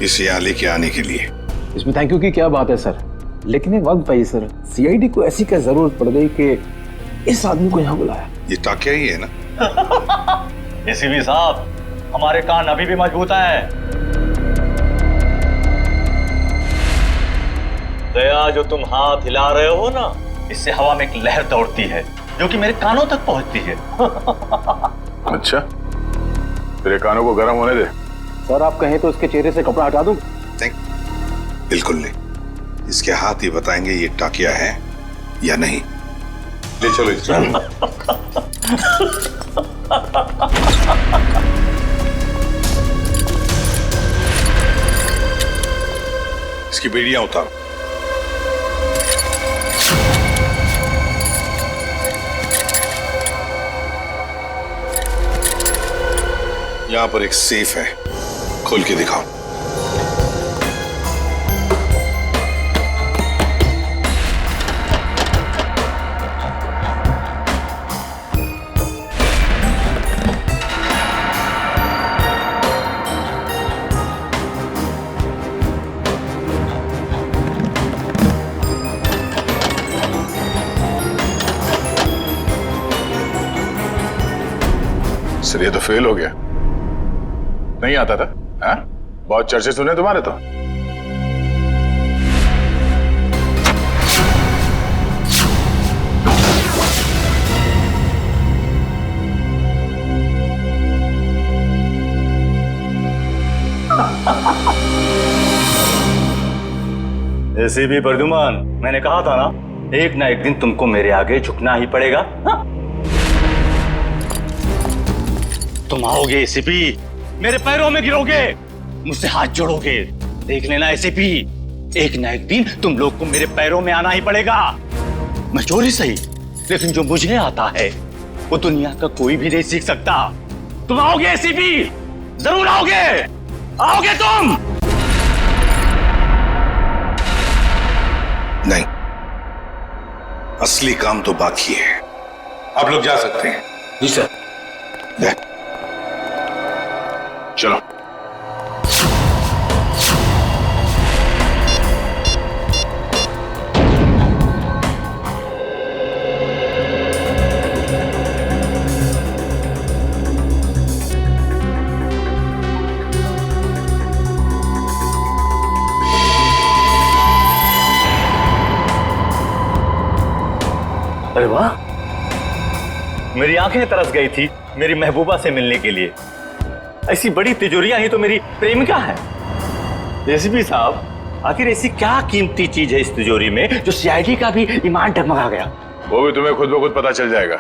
इसे यहाँ लेके आने के लिए।
इसमें थैंक यू की क्या बात है सर, लेकिन एक वक्त भाई सर, सीआईडी को ऐसी क्या जरूरत पड़ गई कि इस आदमी को यहाँ बुलाया?
ये टाकिया ही है ना?
एसीपी साहब, हमारे कान अभी भी मजबूत हैं। दया, जो तुम हाथ हिला रहे हो ना, इससे हवा में एक लहर दौड़ती है जो कि मेरे कानों तक पहुंचती है।
अच्छा, तेरे कानों को गर्म होने दे।
सर आप कहें तो इसके चेहरे से कपड़ा हटा दूं?
बिल्कुल नहीं, इसके हाथ ही बताएंगे ये टाकिया है या नहीं। ले चलो इसे। इसकी बेड़ियां उतारो। यहां पर एक सेफ है, खोल के दिखाओ।
सर ये तो फेल हो गया, नहीं आता था। हाँ? बहुत चर्चे सुने तुम्हारे तो।
एसीपी प्रद्युमन, मैंने कहा था ना, एक ना एक दिन तुमको मेरे आगे झुकना ही पड़ेगा। हाँ? तुम आओगे एसीपी, मेरे पैरों में गिरोगे, मुझसे हाथ जोड़ोगे। देख लेना एसीपी, एक ना एक दिन तुम लोग को मेरे पैरों में आना ही पड़ेगा। मैं चोरी सही, लेकिन जो मुझे आता है वो दुनिया का कोई भी नहीं सीख सकता। तुम आओगे एसीपी, जरूर आओगे, आओगे तुम।
नहीं, असली काम तो बाकी है। आप लोग जा सकते हैं।
जी सर।
चलो।
अरे वाह, मेरी आंखें तरस गई थी मेरी महबूबा से मिलने के लिए। ऐसी बड़ी तिजोरियां ही तो मेरी प्रेमिका है। एसीपी साहब, आखिर ऐसी क्या कीमती चीज है इस तिजोरी में जो सीआईडी का भी ईमान डगमगा गया?
वो भी तुम्हें खुद ब खुद पता चल जाएगा,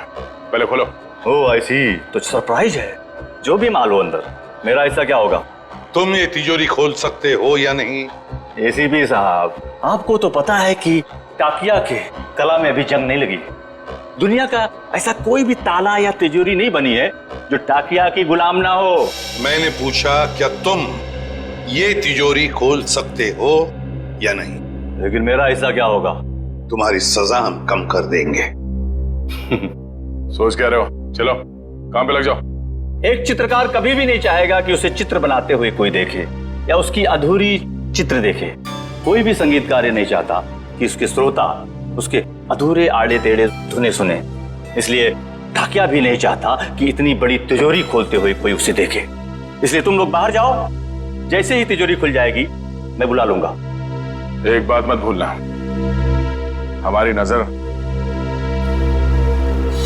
पहले खोलो।
ओह आई सी, तो सरप्राइज है। जो भी माल हो अंदर, मेरा ऐसा क्या होगा?
तुम ये तिजोरी खोल सकते हो या नहीं?
एसीपी साहब, आपको तो पता है कि टाकिया के कला में अभी जंग नहीं लगी। दुनिया का ऐसा कोई भी ताला या तिजोरी नहीं बनी है जो टाकिया की गुलाम ना हो।
मैंने पूछा क्या तुम ये तिजोरी खोल सकते हो या नहीं?
लेकिन मेरा ऐसा क्या होगा?
तुम्हारी सजा हम कम कर देंगे।
सोच क्या रहे हो? चलो काम पे लग जाओ।
एक चित्रकार कभी भी नहीं चाहेगा कि उसे चित्र बनाते हुए कोई देखे या उसकी अधूरी चित्र देखे। कोई भी संगीतकार ये नहीं चाहता कि उसके श्रोता उसके अधूरे आड़े टेढ़े धुने सुने। इसलिए टाकिया भी नहीं चाहता कि इतनी बड़ी तिजोरी खोलते हुए कोई उसे देखे। इसलिए तुम लोग बाहर जाओ, जैसे ही तिजोरी खुल जाएगी मैं बुला लूंगा।
एक बात मत भूलना, हमारी नजर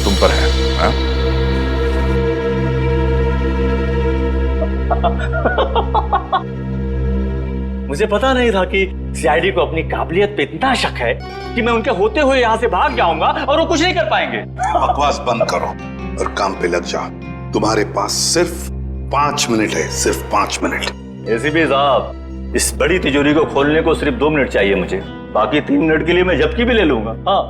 तुम पर है। हाँ?
मुझे पता नहीं था कि सीआईडी को अपनी काबिलियत पे इतना शक है कि मैं उनके होते हुए यहाँ से भाग जाऊंगा और वो कुछ नहीं कर पाएंगे।
बकवास बंद करो और काम पे लग जाओ। तुम्हारे पास सिर्फ 5 मिनट है, सिर्फ 5 मिनट।
एसीपी साहब, इस बड़ी तिजोरी को खोलने को सिर्फ 2 मिनट चाहिए मुझे, बाकी 3 मिनट के लिए मैं झपकी भी ले लूंगा। हाँ।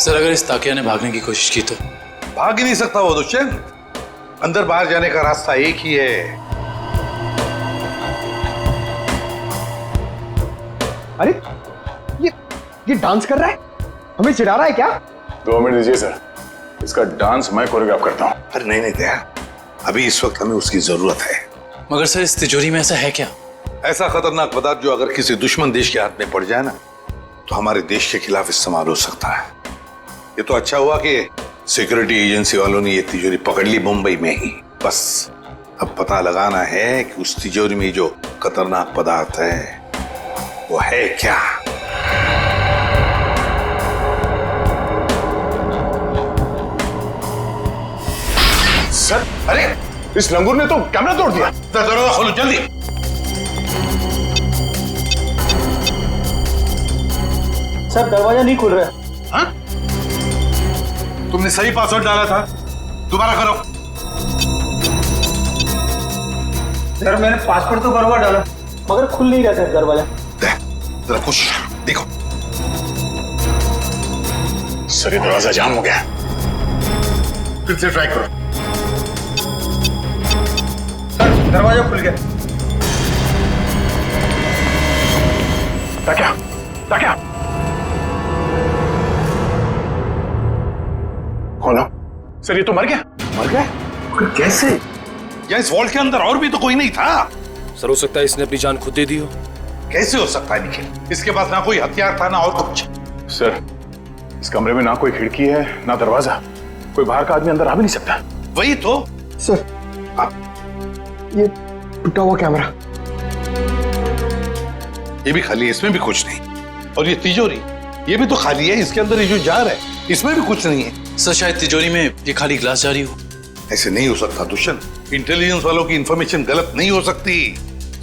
सर अगर इस ताकिया ने भागने की कोशिश की तो?
भाग ही नहीं सकता वो दुष्यंत। अंदर बाहर जाने का रास्ता एक ही है।
अरे ये डांस कर रहा है, हमें चिढ़ा रहा है क्या?
2 मिनट दीजिए सर, इसका डांस मैं कोरियोग्राफ करता हूँ।
अरे नहीं दया, अभी इस वक्त हमें उसकी जरूरत है।
मगर सर इस तिजोरी में ऐसा है क्या?
ऐसा खतरनाक पदार्थ जो अगर किसी दुश्मन देश के हाथ में पड़ जाए ना तो हमारे देश के खिलाफ इस्तेमाल हो सकता है। ये तो अच्छा हुआ कि सिक्योरिटी एजेंसी वालों ने ये तिजोरी पकड़ ली मुंबई में ही। बस अब पता लगाना है कि उस तिजोरी में जो खतरनाक पदार्थ है वो है क्या।
सर अरे इस लंगूर ने तो कैमरा तोड़ दिया।
दरवाजा खोलो जल्दी।
सर दरवाजा नहीं खुल रहा है।
हाँ? तुमने सही पासवर्ड डाला था, दोबारा करो।
सर मैंने पासवर्ड तो बराबर डाला मगर खुल नहीं रहा सर दरवाजा।
जरा कोशिश देखो।
सर ये दरवाजा जाम हो गया।
फिर से ट्राई करो।
सर दरवाजा खुल गया।
ताकिया खोलो। सर ये तो मर गया।
मर गया? कैसे? या इस वॉल्ट के अंदर और भी तो कोई नहीं था।
सर हो सकता है इसने अपनी जान खुद दे दी हो।
कैसे हो सकता है निखिल? इसके पास ना कोई हथियार था ना और कुछ।
सर इस कमरे में ना कोई खिड़की है ना दरवाजा, कोई बाहर का आदमी अंदर आ भी नहीं सकता।
वही तो।
सर ये टूटा हुआ कैमरा,
ये भी खाली है, इसमें भी कुछ नहीं। और ये तिजोरी ये भी तो खाली है, इसके अंदर ये जो जार है इसमें भी कुछ नहीं है।
सर शायद तिजोरी में ये खाली ग्लास जारी हो।
ऐसे नहीं हो सकता दुष्यंत, इंटेलिजेंस वालों की इंफॉर्मेशन गलत नहीं हो सकती।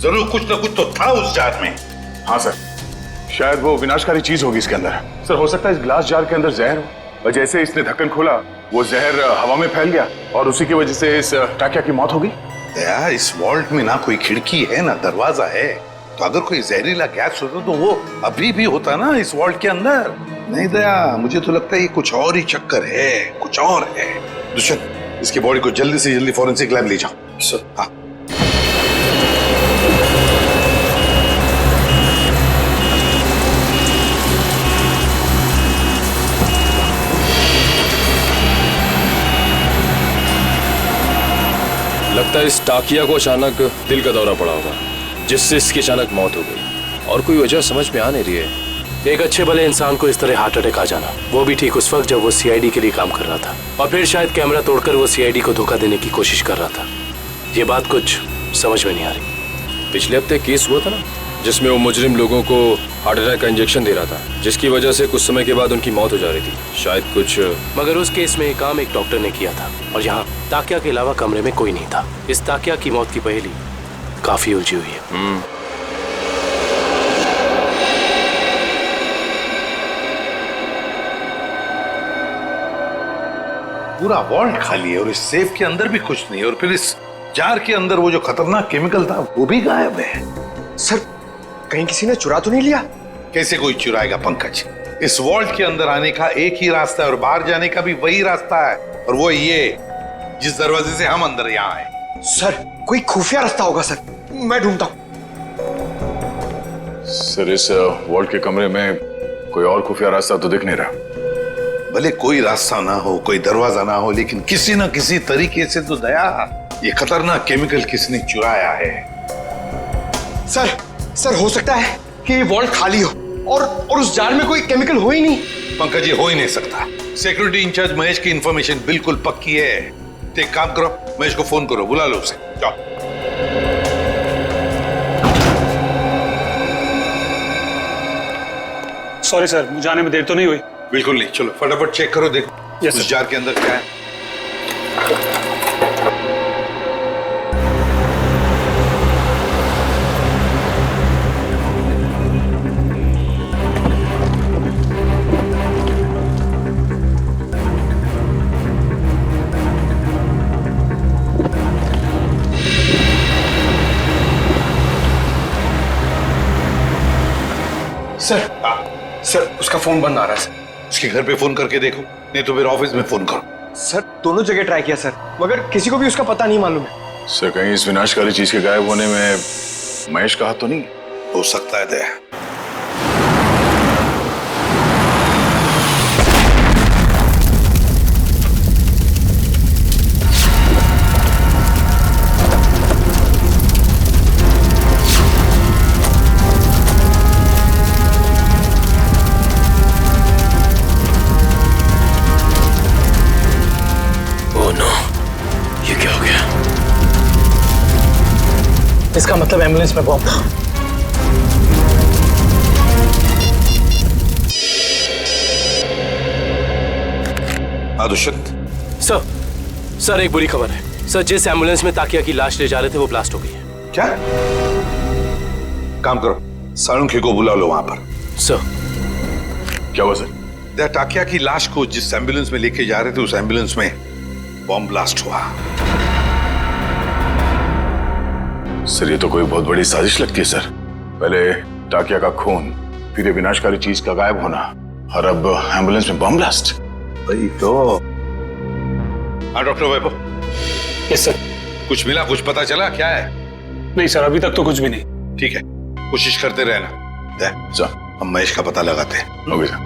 जरूर कुछ ना कुछ तो था उस जार में।
हाँ सर, शायद वो विनाशकारी चीज होगी इसके अंदर। सर हो सकता है इस ग्लास जार के अंदर जहर हो, और जैसे इसने ढक्कन खोला वो जहर हवा में फैल गया और उसी की वजह से इस टाकिया की मौत हो गई।
दया, इस वॉल्ट में ना कोई खिड़की है ना दरवाजा है, तो अगर कोई जहरीला गैस होता तो वो अभी भी होता ना इस वॉल्ट के अंदर। नहीं दया, मुझे तो लगता है ये कुछ और ही चक्कर है, कुछ और है। दुष्यंत इसकी बॉडी को जल्दी से जल्दी फॉरेंसिक लैब ले जाओ। सर हाँ।
लगता है इस टाकिया को अचानक दिल का दौरा पड़ा होगा, जिससे इसकी अचानक मौत हो गई, और कोई वजह समझ में आ नहीं रही है।
एक अच्छे भले इंसान को इस तरह हार्ट अटैक आ जाना, वो भी ठीक उस वक्त जब वो सीआईडी के लिए काम कर रहा था, और फिर शायद कैमरा तोड़कर वो सीआईडी को धोखा देने की कोशिश कर रहा था। ये बात कुछ समझ में नहीं आ रही।
पिछले हफ्ते केस हुआ था ना, जिसमें वो मुजरिम लोगों को हार्ट अटैक का इंजेक्शन दे रहा था, जिसकी वजह से कुछ समय के बाद उनकी मौत हो जा रही थी शायद कुछ।
मगर उस केस में काम एक डॉक्टर ने किया था, और यहाँ ताकिया के अलावा कमरे में कोई नहीं था। इस ताकिया की मौत की पहेली काफी उलझी हुई है।
पूरा वॉल्ट खाली है और इस सेफ के अंदर भी कुछ नहीं, और फिर इस जार के अंदर वो जो खतरनाक केमिकल था वो भी गायब है।
सर कहीं किसी ने चुरा तो नहीं लिया?
कैसे कोई चुराएगा पंकज? इस वॉल्ट के अंदर आने का एक ही रास्ता है और बाहर जाने का भी वही रास्ता है, और वो ये जिस दरवाजे से हम अंदर यहाँ आए।
सर कोई खुफिया रास्ता होगा सर, मैं ढूंढता हूँ।
सर इस वॉल्ट के कमरे में कोई और खुफिया रास्ता तो दिख नहीं रहा।
भले कोई रास्ता ना हो, कोई दरवाजा ना हो, लेकिन किसी ना किसी तरीके से तो दया ये खतरनाक केमिकल किसने चुराया है।
सर हो सकता है कि ये वॉल्ट खाली हो और उस जार में कोई केमिकल हो ही नहीं।
पंकज ये हो ही नहीं सकता। सिक्योरिटी इंचार्ज महेश की इंफॉर्मेशन बिल्कुल पक्की है। तो एक काम करो, महेश को फोन करो, बुला लो उसे। जाओ।
सॉरी सर, मुझे आने में देर तो नहीं हुई?
बिल्कुल नहीं, चलो फटाफट चेक करो, देखो उस जार के अंदर क्या है।
सर उसका फोन बंद आ रहा है सर।
उसके घर पे फोन करके देखो, नहीं तो फिर ऑफिस में फोन करो।
सर दोनों जगह ट्राई किया सर, मगर किसी को भी उसका पता नहीं मालूम है।
सर कहीं इस विनाशकारी चीज के गायब होने में महेश का हाथ तो नहीं?
हो सकता है दया।
इसका मतलब एम्बुलेंस में बॉम्ब था।
दुष्यंत
सर एक बुरी खबर है सर, जिस एम्बुलेंस में ताकिया की लाश ले जा रहे थे वो ब्लास्ट हो गई है।
क्या? काम करो, सालुंखे को बुला लो वहां पर।
सर
क्या हुआ सर? ताकिया की लाश को जिस एम्बुलेंस में लेके जा रहे थे उस एम्बुलेंस में बॉम्ब ब्लास्ट हुआ।
सर ये तो कोई बहुत बड़ी साजिश लगती है सर। पहले टाकिया का खून, फिर ये विनाशकारी चीज का गायब होना, और अब एम्बुलेंस में बम ब्लास्ट।
वही तो। हाँ डॉक्टर वैभव।
Yes sir.
कुछ मिला, कुछ पता चला क्या है?
नहीं सर, अभी तक तो कुछ भी नहीं।
ठीक है, कोशिश करते रहना। सर हम महेश का पता लगाते हैं।
Okay sir.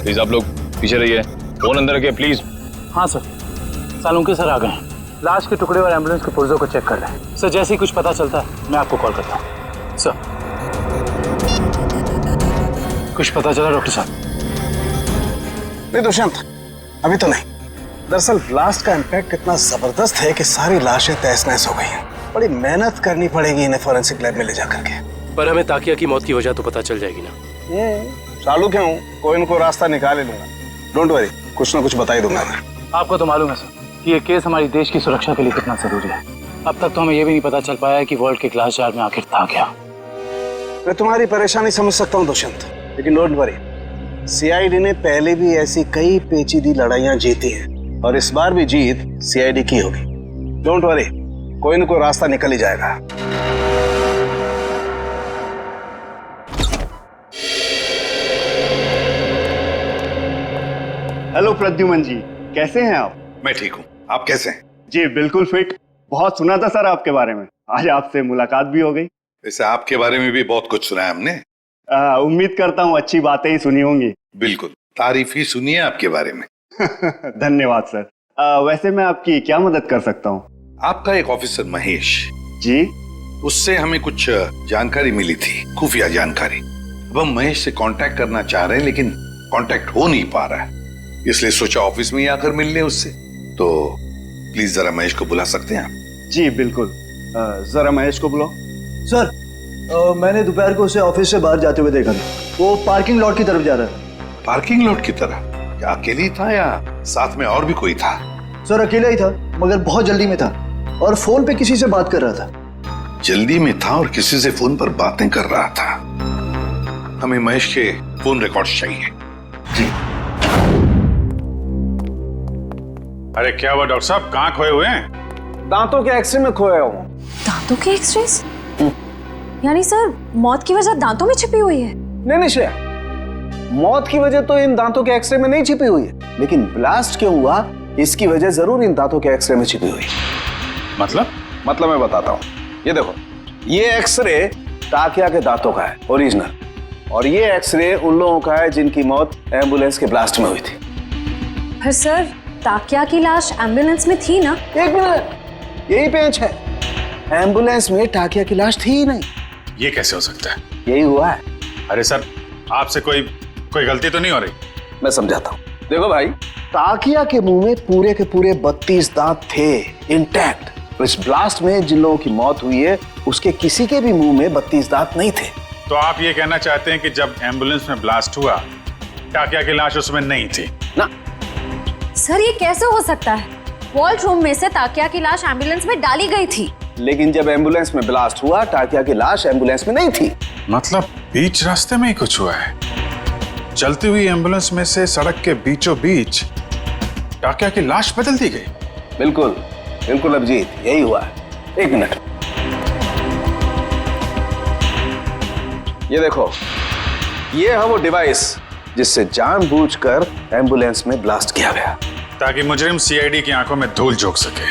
प्लीज आप लोग पीछे रहिए, फोन अंदर रखिए प्लीज।
हाँ सर, सालुंके सर आ गए हैं। लाश के टुकड़े और एम्बुलेंस के पुर्जों को चेक कर लें। सर जैसे ही कुछ पता चलता है मैं आपको कॉल करता हूँ। सर कुछ पता चला डॉक्टर साहब?
नहीं दुष्यंत, अभी तो नहीं। दरअसल ब्लास्ट का इम्पैक्ट इतना जबरदस्त है कि सारी लाशें तहस नहस हो गई हैं। बड़ी मेहनत करनी पड़ेगी इन्हें फॉरेंसिक लैब में ले जाकर के।
पर हमें ताकिया की मौत की वजह तो पता चल जाएगी ना।
चालू क्यों? कोई न कोई रास्ता निकाल ही लूंगा। डोंट वरी, कुछ ना कुछ बता ही दूंगा मैं।
आपको तो मालूम है सर कि ये केस हमारी देश की सुरक्षा के लिए कितना जरूरी है। अब तक तो हमें ये भी नहीं पता चल पाया कि वर्ल्ड के ग्लास जार में आखिर था क्या।
मैं तुम्हारी परेशानी समझ सकता हूँ दुष्यंत, लेकिन डोंट वरी, सीआईडी ने पहले भी ऐसी कई पेचीदी लड़ाइयां जीती हैं और इस बार भी जीत सीआईडी की होगी। डोंट वरी, कोई न कोई रास्ता निकल ही जाएगा।
हेलो प्रद्युमन जी, कैसे हैं आप?
मैं ठीक हूँ, आप कैसे हैं?
जी बिल्कुल फिट। बहुत सुना था सर आपके बारे में, आज आपसे मुलाकात भी हो गई।
वैसे आपके बारे में भी बहुत कुछ सुना है हमने।
उम्मीद करता हूँ अच्छी बातें ही सुनी होंगी।
बिल्कुल, तारीफ ही सुनी है आपके बारे में।
धन्यवाद सर। वैसे मैं आपकी क्या मदद कर सकता हूँ?
आपका एक ऑफिसर महेश
जी,
उससे हमें कुछ जानकारी मिली थी, खुफिया जानकारी। अब हम महेश से कांटेक्ट करना चाह रहे हैं लेकिन कांटेक्ट हो नहीं पा रहा है, इसलिए सोचा ऑफिस में ही आकर मिल लें उससे। तो प्लीज जरा महेश को बुला सकते हैं आप?
जी बिल्कुल, जरा महेश को बुलाओ।
सर मैंने दोपहर को उसे ऑफिस से बाहर जाते हुए देखा था। वो पार्किंग लॉट की तरफ जा रहा है।
पार्किंग लॉट की तरफ? क्या अकेले ही था या साथ में और भी कोई था?
सर अकेला ही था, मगर बहुत जल्दी में था और फोन पे किसी से बात कर रहा था।
जल्दी में था और किसी से फोन पर बातें कर रहा था। हमें महेश के फोन रिकॉर्ड्स चाहिए। जी।
अरे क्या हुआ डॉक्टर साहब, कहाँ खोए हुए हैं?
दांतों के एक्सरे में खोया हूँ।
दांतों के एक्सरेस? यानी सर मौत की वजह दांतों में छिपी हुई है?
नहीं श्रेया, मौत की वजह तो इन दांतों के एक्सरे में नहीं छिपी हुई है, लेकिन ब्लास्ट क्यों हुआ इसकी वजह जरूर इन दांतों के एक्सरे में छिपी हुई है। मतलब मैं बताता हूँ। ये देखो, ये एक्सरे ताकिया के दांतों का है ओरिजिनल, और ये एक्सरे उन लोगों का है जिनकी मौत एम्बुलेंस के ब्लास्ट में हुई थी।
फिर सर ताकिया की लाश एम्बुलेंस में थी ना?
एक मिनट, यही पेंच है। एम्बुलेंस में ताकिया की लाश थी ही नहीं।
ये कैसे हो सकता है?
यही हुआ है।
अरे सर, आपसे कोई गलती तो नहीं हो रही?
मैं समझाता हूँ। देखो भाई, ताकिया के मुंह में पूरे के पूरे 32 दांत थे इंटैक्ट। इस ब्लास्ट में जिन लोगों की मौत हुई है उसके किसी के भी मुंह में 32 दांत नहीं थे।
तो आप ये कहना चाहते हैं कि जब एम्बुलेंस में ब्लास्ट हुआ ताकिया की लाश उसमें नहीं थी?
ना
सर, ये कैसे हो सकता है? वॉल्ट रूम में से ताकिया की लाश एम्बुलेंस में डाली गई थी,
लेकिन जब एम्बुलेंस में ब्लास्ट हुआ ताकिया की लाश एम्बुलेंस में नहीं थी।
मतलब बीच रास्ते में ही कुछ हुआ है? चलती हुई एम्बुलेंस में से सड़क के बीचों बीच टाकिया की लाश बदल दी गई?
बिल्कुल बिल्कुल अभिजीत, यही हुआ है। एक मिनट, ये देखो, ये है वो डिवाइस जिससे जानबूझकर एम्बुलेंस में ब्लास्ट किया गया,
ताकि मुजरिम सीआईडी की आंखों में धूल झोंक सके।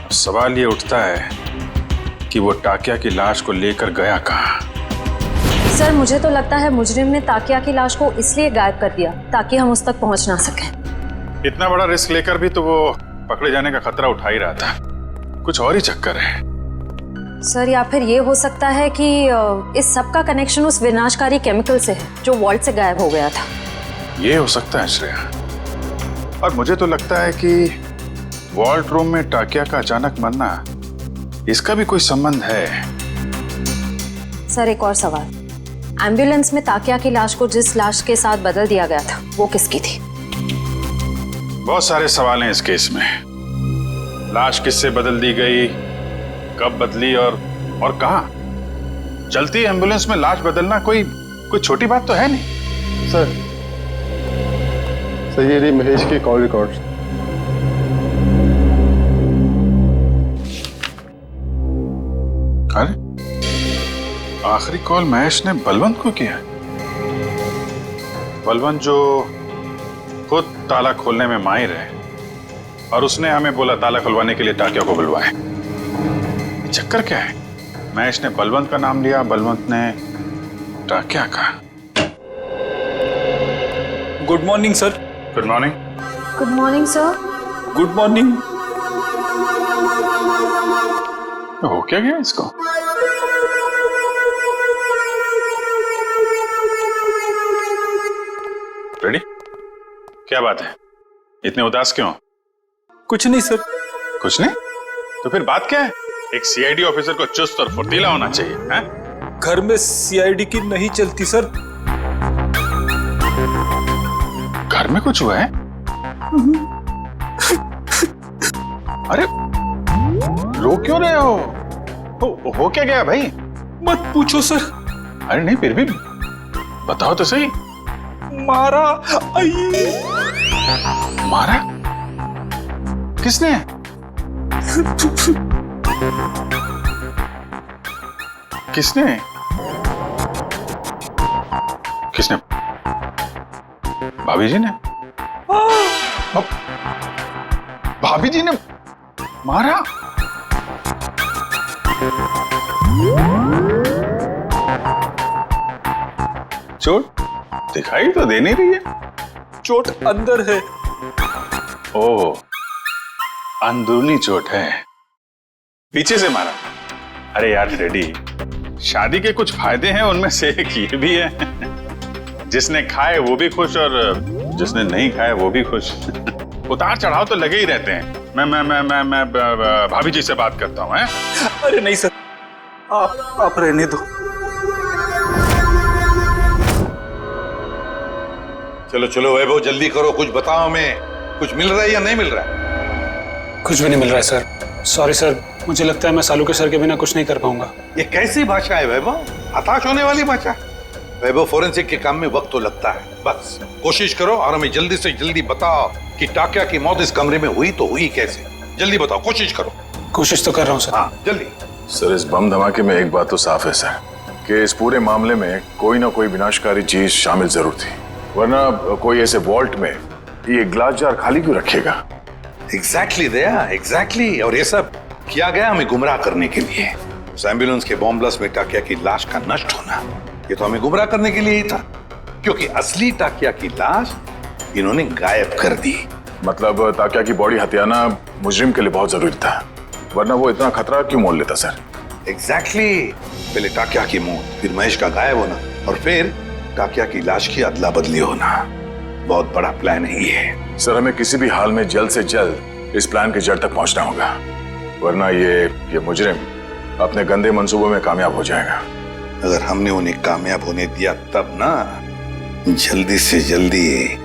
अब सवाल ये उठता है कि वो टाकिया की लाश को लेकर गया कहाँ?
सर मुझे तो लगता है मुजरिम ने ताकिया की लाश को इसलिए गायब कर दिया ताकि हम उस तक पहुंच ना सकें।
इतना बड़ा रिस्क लेकर भी तो वो पकड़े जाने का खतरा उठा ही रहा था। कुछ और ही चक्कर है।
सर या फिर ये हो सकता है कि इस सब का कनेक्शन उस विनाशकारी केमिकल से है जो वॉल्ट से गायब हो गया था।
ये हो सकता है श्रेया, और मुझे तो लगता है कि वॉल्ट रूम में टाकिया का अचानक मरना, इसका भी कोई संबंध है।
सर एक और सवाल, एम्बुलेंस में ताकिया की लाश को जिस लाश के साथ बदल दिया गया था वो किसकी थी?
बहुत सारे सवाल हैं इस केस में। लाश किससे बदल दी गई, कब बदली और कहां? चलती एम्बुलेंस में लाश बदलना कोई छोटी बात तो है नहीं।
सर ये रही महेश के कॉल रिकॉर्ड।
अरे आखिरी कॉल महेश ने बलवंत को किया। बलवंत जो खुद ताला खोलने में माहिर है, और उसने हमें बोला ताला खुलवाने के लिए टाकिया को बुलवाए। चक्कर क्या है? महेश ने बलवंत का नाम लिया, बलवंत ने टाकिया का।
Good morning sir.
Good morning.
Good morning sir.
Good morning.
हो क्या गया इसको? रेडी? क्या बात है, इतने उदास क्यों?
कुछ नहीं सर।
कुछ नहीं? तो फिर बात क्या है? एक सीआईडी ऑफिसर को चुस्त और फुर्तीला होना चाहिए, हैं?
घर में सीआईडी की नहीं चलती सर।
घर में कुछ हुआ है? अरे रो क्यों रहे हो? हो क्या गया भाई?
मत पूछो सर।
अरे नहीं, फिर भी बताओ तो सही।
मारा।
मारा? किसने? किसने? किसने? भाभी जी ने? भाभी जी ने मारा? चोट दिखाई तो दे नहीं रही है।
चोट अंदर है।
ओह, अंदरूनी चोट है। पीछे से मारा? अरे यार रेडी, शादी के कुछ फायदे हैं, उनमें से एक ये भी है, जिसने खाए वो भी खुश और जिसने नहीं खाए वो भी खुश। उतार चढ़ाव तो लगे ही रहते हैं। मैं भाभी जी से बात करता हूँ।
अरे नहीं सर, आप रहने दो।
चलो चलो वैभव, जल्दी करो, कुछ बताओ हमें। कुछ मिल रहा है या नहीं मिल रहा है?
कुछ भी नहीं मिल रहा है सर। सॉरी सर, मुझे लगता है मैं सालू के सर के बिना कुछ नहीं कर पाऊंगा।
ये कैसी भाषा है वैभव? हताश होने वाली भाषा। वैभव, फोरेंसिक के काम में वक्त तो लगता है, बस कोशिश करो और हमें जल्दी से जल्दी बताओ कि टाकिया की मौत इस कमरे में हुई तो हुई कैसे। जल्दी बताओ, कोशिश करो।
कोशिश तो कर रहा हूँ सर।
हाँ जल्दी।
सर, इस बम धमाके में एक बात तो साफ है सर, कि इस पूरे मामले में कोई ना कोई विनाशकारी चीज शामिल जरूर थी, वरना कोई ऐसे वॉल्ट में ये ग्लास जार खाली क्यों रखेगा?
एग्जैक्टली दया, एग्जैक्टली। और ये सब किया गया हमें गुमराह करने के लिए। उस एम्बुलेंस के बॉम्ब ब्लास्ट में टाकिया की लाश का नष्ट होना, ये तो हमें गुमराह करने के लिए ही था, क्योंकि असली टाकिया की लाश इन्होंने गायब कर दी।
मतलब टाकिया की बॉडी हथियाना मुजरिम के लिए बहुत जरूरी था, वरना वो इतना खतरा क्यों मोल लेता सर?
एग्जैक्टली। पहले टाकिया की मौत, फिर महेश का गायब होना, और फिर टाकिया की लाश की अदला बदली होना। बहुत बड़ा प्लान है ये।
सर, हमें किसी भी हाल में जल्द से जल्द इस प्लान की जड़ तक पहुंचना होगा, वरना ये मुजरिम अपने गंदे मंसूबों में कामयाब हो जाएगा।
अगर हमने उन्हें कामयाब होने दिया तब ना, जल्दी से जल्दी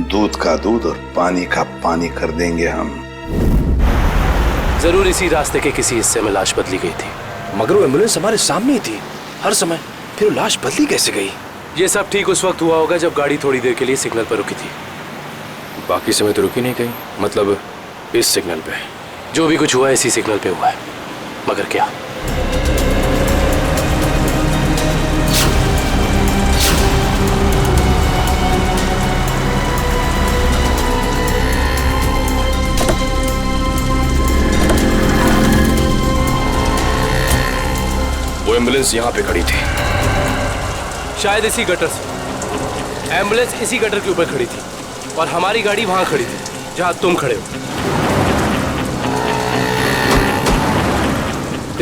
दूध का दूध और पानी का पानी कर देंगे हम।
जरूर इसी रास्ते के किसी हिस्से में लाश बदली गई थी।
मगर वो एम्बुलेंस हमारे सामने ही थी हर समय, फिर वो लाश बदली कैसे गई?
ये सब ठीक उस वक्त हुआ होगा जब गाड़ी थोड़ी देर के लिए सिग्नल पर रुकी थी। बाकी समय तो रुकी नहीं कहीं, मतलब इस सिग्नल पे जो भी कुछ हुआ है इसी सिग्नल पे हुआ है। मगर क्या? वो एम्बुलेंस यहां पे खड़ी थी, शायद इसी गटर से। एम्बुलेंस इसी गटर के ऊपर खड़ी थी और हमारी गाड़ी वहां खड़ी थी जहां तुम खड़े हो।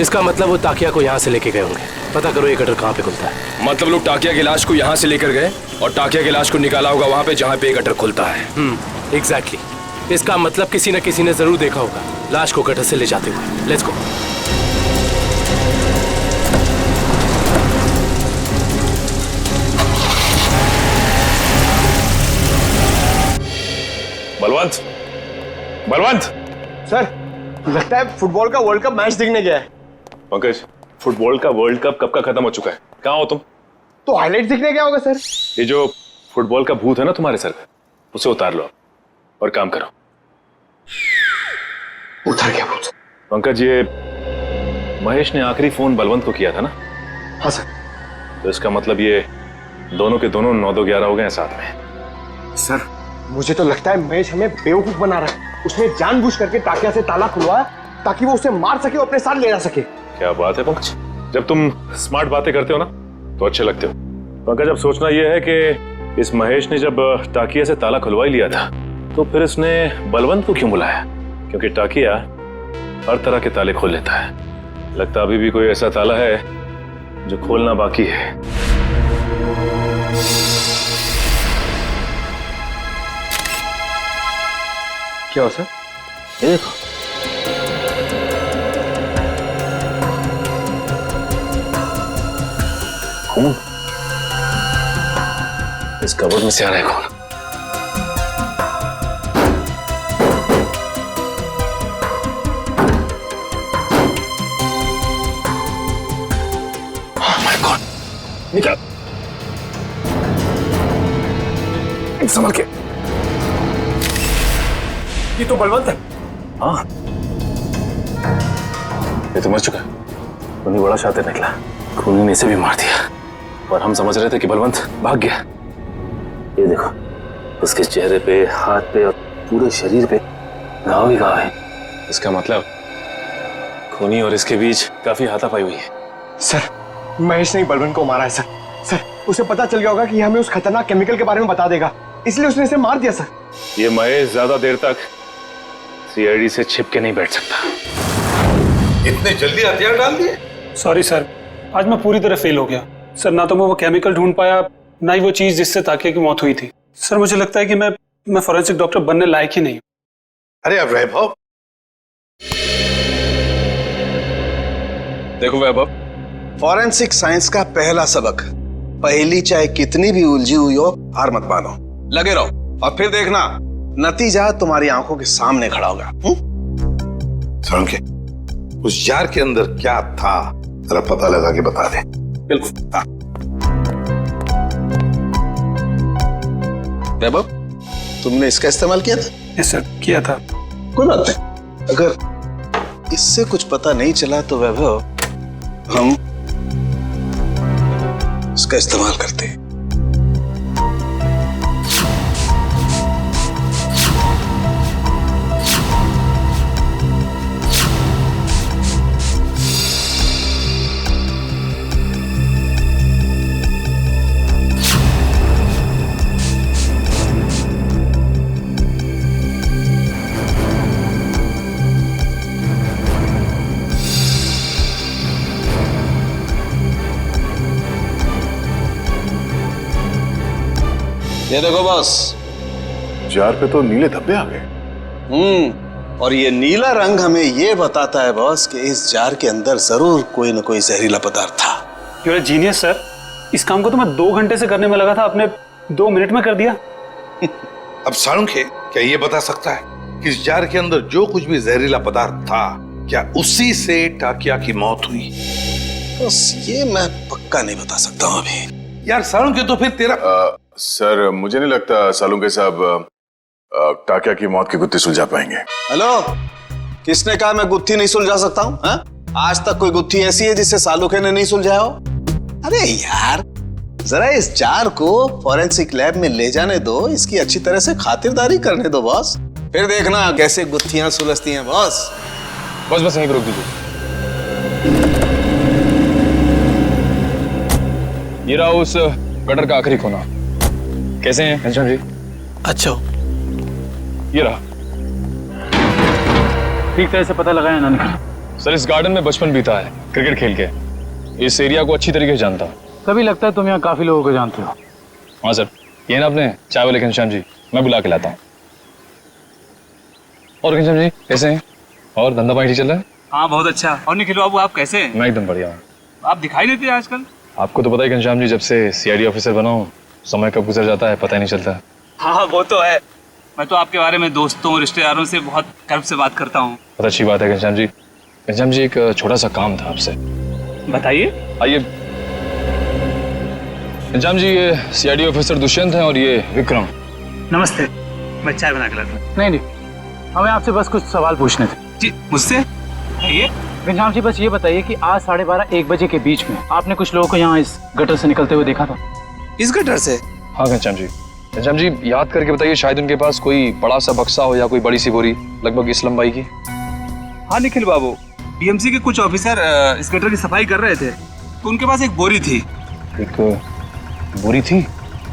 इसका मतलब वो टाकिया को यहां से लेके गए होंगे। पता करो ये गटर कहां पे खुलता है।
मतलब लोग टाकिया की लाश को यहां से लेकर गए और टाकिया की लाश को निकाला होगा वहां पे जहां पे ये गटर खुलता है।
एग्जैक्टली। इसका मतलब किसी न किसी ने जरूर देखा होगा लाश को गटर से ले जाते हुए। Let's go.
Balwant, Balwant
sir, लगता है फुटबॉल का वर्ल्ड कप मैच देखने गया है।
पंकज, फुटबॉल का वर्ल्ड कप कब का खत्म हो चुका है? कहाँ हो तुम?
तो हाईलाइट देखने गया होगा सर।
ये जो फुटबॉल का भूत है ना तुम्हारे सर पे, उसे उतार लो और काम करो।
उतार गया भूत?
पंकज, ये महेश ने आखिरी फोन बलवंत को किया था ना?
हाँ सर।
तो इसका मतलब ये दोनों के दोनों 9-2-11 हो गए हैं साथ में।
सर, मुझे तो लगता है महेश हमें बेवकूफ बना रहा है। उसने जानबूझ करके टाकिया से ताला खुलवाया ताकि वो उसे मार सके और अपने साथ ले जा सके।
क्या बात है पंकज, जब तुम स्मार्ट बातें करते हो ना तो अच्छे लगते हो। पंकज, अब सोचना यह है कि इस महेश ने जब टाकिया से ताला खुलवा ही लिया था तो फिर इसने बलवंत को क्यों बुलाया? क्योंकि टाकिया हर तरह के ताले खोल लेता है। लगता अभी भी कोई ऐसा ताला है जो खोलना बाकी है।
क्या हो सर?
ये देखो, खून इस कबर्ड में से आ रहा है। खून निकल, संभल के।
ये तो बलवंत है।
हाँ, ये तो मर चुका है। उन्हीं बड़ा शातिर निकला, खूनी ने इसे भी मार दिया और हम समझ रहे थे कि बलवंत भाग गया। ये देखो, उसके चेहरे पे, हाथ पे और पूरे शरीर पे घाव ही घाव है। इसका मतलब खूनी और इसके बीच काफी हाथापाई हुई है।
सर, महेश ने बलवंत को मारा है सर। सर, उसे पता चल गया होगा कि हमें उस खतरनाक केमिकल के बारे में बता देगा, इसलिए उसने इसे मार दिया सर।
ये महेश ज्यादा देर तक सीआईडी से छिप के नहीं बैठ सकता।
इतने जल्दी हथियार डाल दिए?
सॉरी सर, आज मैं पूरी तरह फेल हो गया सर। ना तो मैं वो केमिकल ढूंढ पाया, ना ही वो चीज जिससे ताकिया की मौत हुई थी। सर, मुझे लगता है कि मैं फॉरेंसिक डॉक्टर बनने लायक ही नहीं।
अरे अब वैभव,
देखो वैभव,
फॉरेंसिक साइंस का पहला सबक, पहली चाहे कितनी भी उलझी हुई हो हार मत मानो, लगे रहो और फिर देखना नतीजा तुम्हारी आंखों के सामने खड़ा होगा।
सड़के, उस जार के अंदर क्या था जरा पता लगा के बता दे।
बिल्कुल।
हाँ।
वैभव, तुमने इसका इस्तेमाल किया था?
यस सर, किया था।
कोई बात नहीं, अगर इससे कुछ पता नहीं चला तो वैभव हम इसका इस्तेमाल करते हैं। ये देखो बॉस,
जार पे तो नीले धब्बे आ गए।
और ये नीला रंग हमें ये बताता है बॉस कि इस जार के अंदर जरूर कोई न कोई जहरीला पदार्थ था।
You are genius sir. इस काम को तो मैं 2 घंटे से करने में लगा था, आपने 2 मिनट में कर दिया।
अब साळुंखे, क्या ये बता सकता है कि इस जार के अंदर जो कुछ भी जहरीला पदार्थ था, क्या उसी से टाकिया की मौत हुई?
बस ये मैं पक्का नहीं बता सकता हूँ अभी।
यार साळुंखे, तो फिर तेरा
सर, मुझे नहीं लगता सालुंखे साहब टाकिया की मौत की गुत्थी सुलझा पाएंगे।
हेलो, किसने कहा मैं गुत्थी नहीं सुलझा सकता हूँ? आज तक कोई गुत्थी ऐसी है जिसे सालुखे ने नहीं सुलझाया हो? अरे यार, जरा इस जार को फॉरेंसिक लैब में ले जाने दो, इसकी अच्छी तरह से खातिरदारी करने दो बॉस, फिर देखना कैसे गुत्थियां सुलझती हैं बॉस।
बस यहीं पर रोक दीजिए। ये रहा उस गटर का आखिरी कोना। कैसे हैं घनश्याम जी?
अच्छा,
ये रहा।
ठीक तरह से पता लगाया ना निकल।
सर, इस गार्डन में बचपन बीता है क्रिकेट खेल के। इस एरिया को अच्छी तरीके से जानता हूँ।
तभी लगता है तुम यहाँ काफी लोगों को जानते हो।
हाँ सर, ये ना अपने चाय वाले घनश्याम जी, मैं बुला के लाता हूँ। और घनश्याम जी कैसे हैं? और धंधा पानी ठीक चल रहा है?
हाँ बहुत अच्छा। और निखिल बाबू आप कैसे हैं?
मैं एकदम बढ़िया हूँ।
आप दिखाई नहीं देते आजकल।
आपको तो पता है घनश्याम जी, जब से सीआईडी ऑफिसर बना हूँ, समय कब गुजर जाता है पता ही नहीं चलता।
हाँ वो तो है। मैं तो आपके बारे में दोस्तों रिश्तेदारों से बहुत गर्व से बात करता हूँ।
बहुत अच्छी बात है घनश्याम जी। घनश्याम जी, एक छोटा सा काम था आपसे।
बताइए।
आइए घनश्याम जी, ये सीआईडी ऑफिसर दुष्यंत हैं और ये विक्रम।
नमस्ते, मैं चाय बना के लाता हूँ। नहीं, हमें आपसे बस कुछ सवाल पूछने थे। जी, मुझसे? ये घनश्याम जी, बस ये बताइए कि आज 12:30-1 बजे के बीच में आपने कुछ लोगों को यहाँ इस गटर से निकलते हुए देखा था?
इस गटर से?
हाँ घनश्याम जी। घनश्याम जी, याद करके बताइए, शायद उनके पास कोई बड़ा सा बक्सा हो या कोई बड़ी सी बोरी लगभग इस लंबाई की।
हाँ निखिल बाबू, बीएमसी के कुछ ऑफिसर इस गटर की सफाई कर रहे थे, तो उनके पास एक बोरी थी।
एक बोरी थी?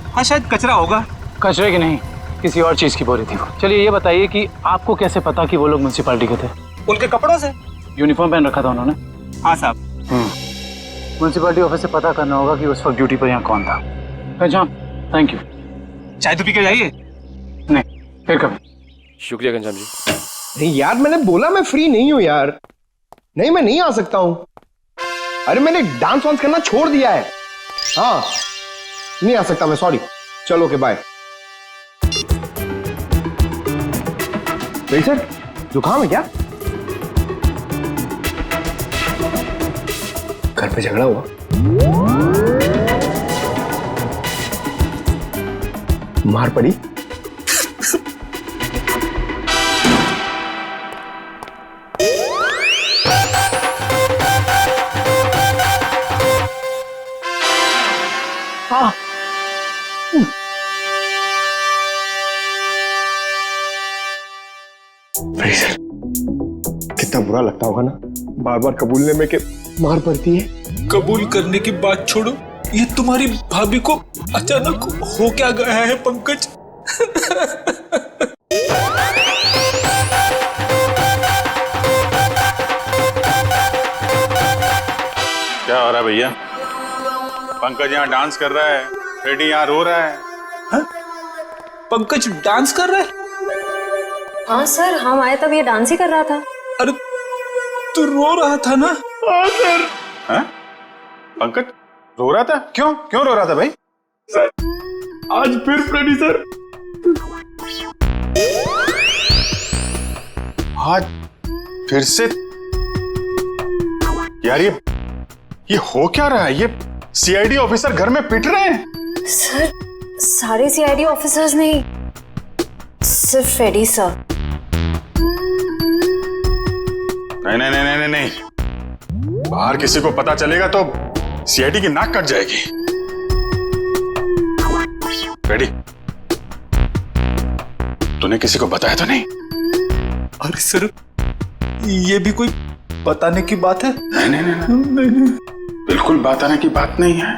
हाँ, शायद कचरा होगा। कचरे की नहीं, किसी और चीज की बोरी थी वो। चलिए ये बताइए कि आपको कैसे पता कि वो लोग म्युनिसिपैलिटी के थे? उनके कपड़ों से। यूनिफॉर्म पहन रखा था उन्होंने। हाँ साहब। म्युनिसिपैलिटी ऑफिस से पता करना होगा कि उस वक्त ड्यूटी पर यहाँ कौन था। अच्छा, थैंक यू। चाय तो पी के जाइए। नहीं, फिर कभी।
शुक्रिया घनश्याम जी।
नहीं यार, मैंने बोला मैं फ्री नहीं हूं यार। नहीं, मैं नहीं आ सकता हूं। अरे मैंने डांस वांस करना छोड़ दिया है। हाँ, नहीं आ सकता मैं, सॉरी। चलो ओके, बाय। सर, जुकाम है क्या? घर पे झगड़ा हुआ? मार पड़ी?
हाँ।
सर, कितना बुरा लगता होगा ना बार बार कबूलने में कि मार पड़ती है।
कबूल करने की बात छोड़ो, ये तुम्हारी भाभी को अचानक हो क्या गया है पंकज?
क्या हो रहा है भैया? पंकज यहाँ डांस कर रहा है, फ्रेडी यहाँ रो रहा है।
हा? पंकज डांस कर रहा है?
हाँ सर, हम आए तब ये डांस ही कर रहा था।
अरे तू रो रहा था ना?
हाँ सर। हाँ? पंकज रो रहा था? क्यों रो रहा था भाई?
सर, आज फिर फ्रेडी सर।
आज फिर से? यार ये हो क्या रहा है? ये सीआईडी ऑफिसर घर में पिट रहे हैं।
सर, सारे सीआईडी ऑफिसर्स नहीं, सिर्फ फ्रेडी सर।
नहीं, बाहर किसी को पता चलेगा तो सीआईडी की नाक कट जाएगी। फ्रेडी, तूने किसी को बताया तो नहीं?
अरे सर, ये भी कोई बताने की बात है?
नहीं, बिल्कुल बताने की बात नहीं है।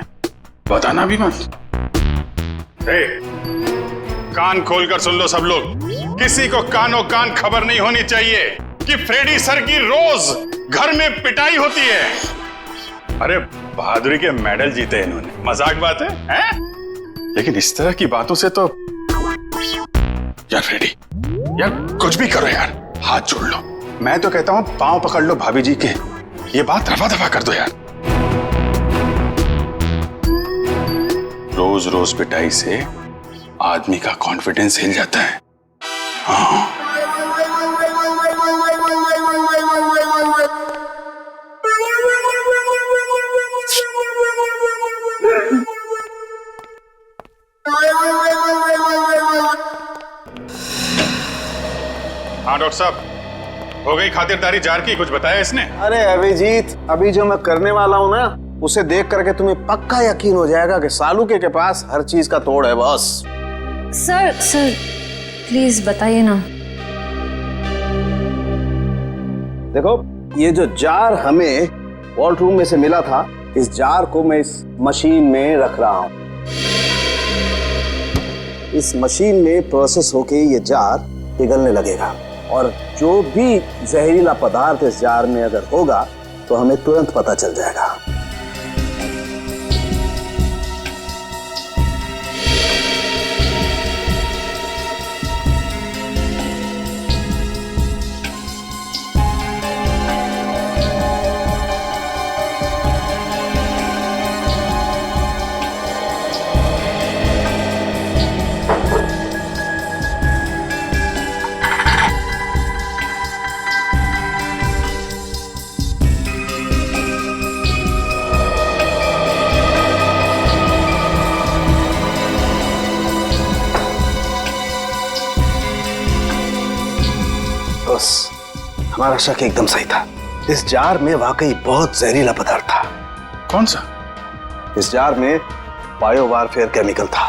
बताना भी मत। कान खोलकर सुन लो सब लोग, किसी को कानों कान खबर नहीं होनी चाहिए कि फ्रेडी सर की रोज घर में पिटाई होती है। अरे बहादुरी के मेडल जीते इन्होंने, मजाक बात है? लेकिन इस तरह की बातों से तो यार फ्रेडी, यार कुछ भी करो यार, हाथ जोड़ लो। मैं तो कहता हूं पांव पकड़ लो भाभी जी के, ये बात रफा दफा कर दो यार। रोज रोज पिटाई से आदमी का कॉन्फिडेंस हिल जाता है। हाँ। हाँ डॉक्टर साहब, हो गई खातिरदारी जार की, कुछ बताया इसने?
अरे अभिजीत, अभी जो मैं करने वाला हूँ ना, उसे देख करके तुम्हें पक्का यकीन हो जाएगा कि सालुके के पास हर चीज का तोड़ है बॉस।
सर प्लीज बताइए ना।
देखो, ये जो जार हमें वॉल्ट रूम में से मिला था, इस जार को मैं इस मशीन में रख रहा हूं। इस मशीन में प्रोसेस होके ये जार पिघलने लगेगा और जो भी जहरीला पदार्थ इस जार में अगर होगा तो हमें तुरंत पता चल जाएगा। हमारा शक एकदम सही था। इस जार में वाकई बहुत जहरीला पदार्थ था।
कौन सा?
इस जार में बायो वारफेयर केमिकल था।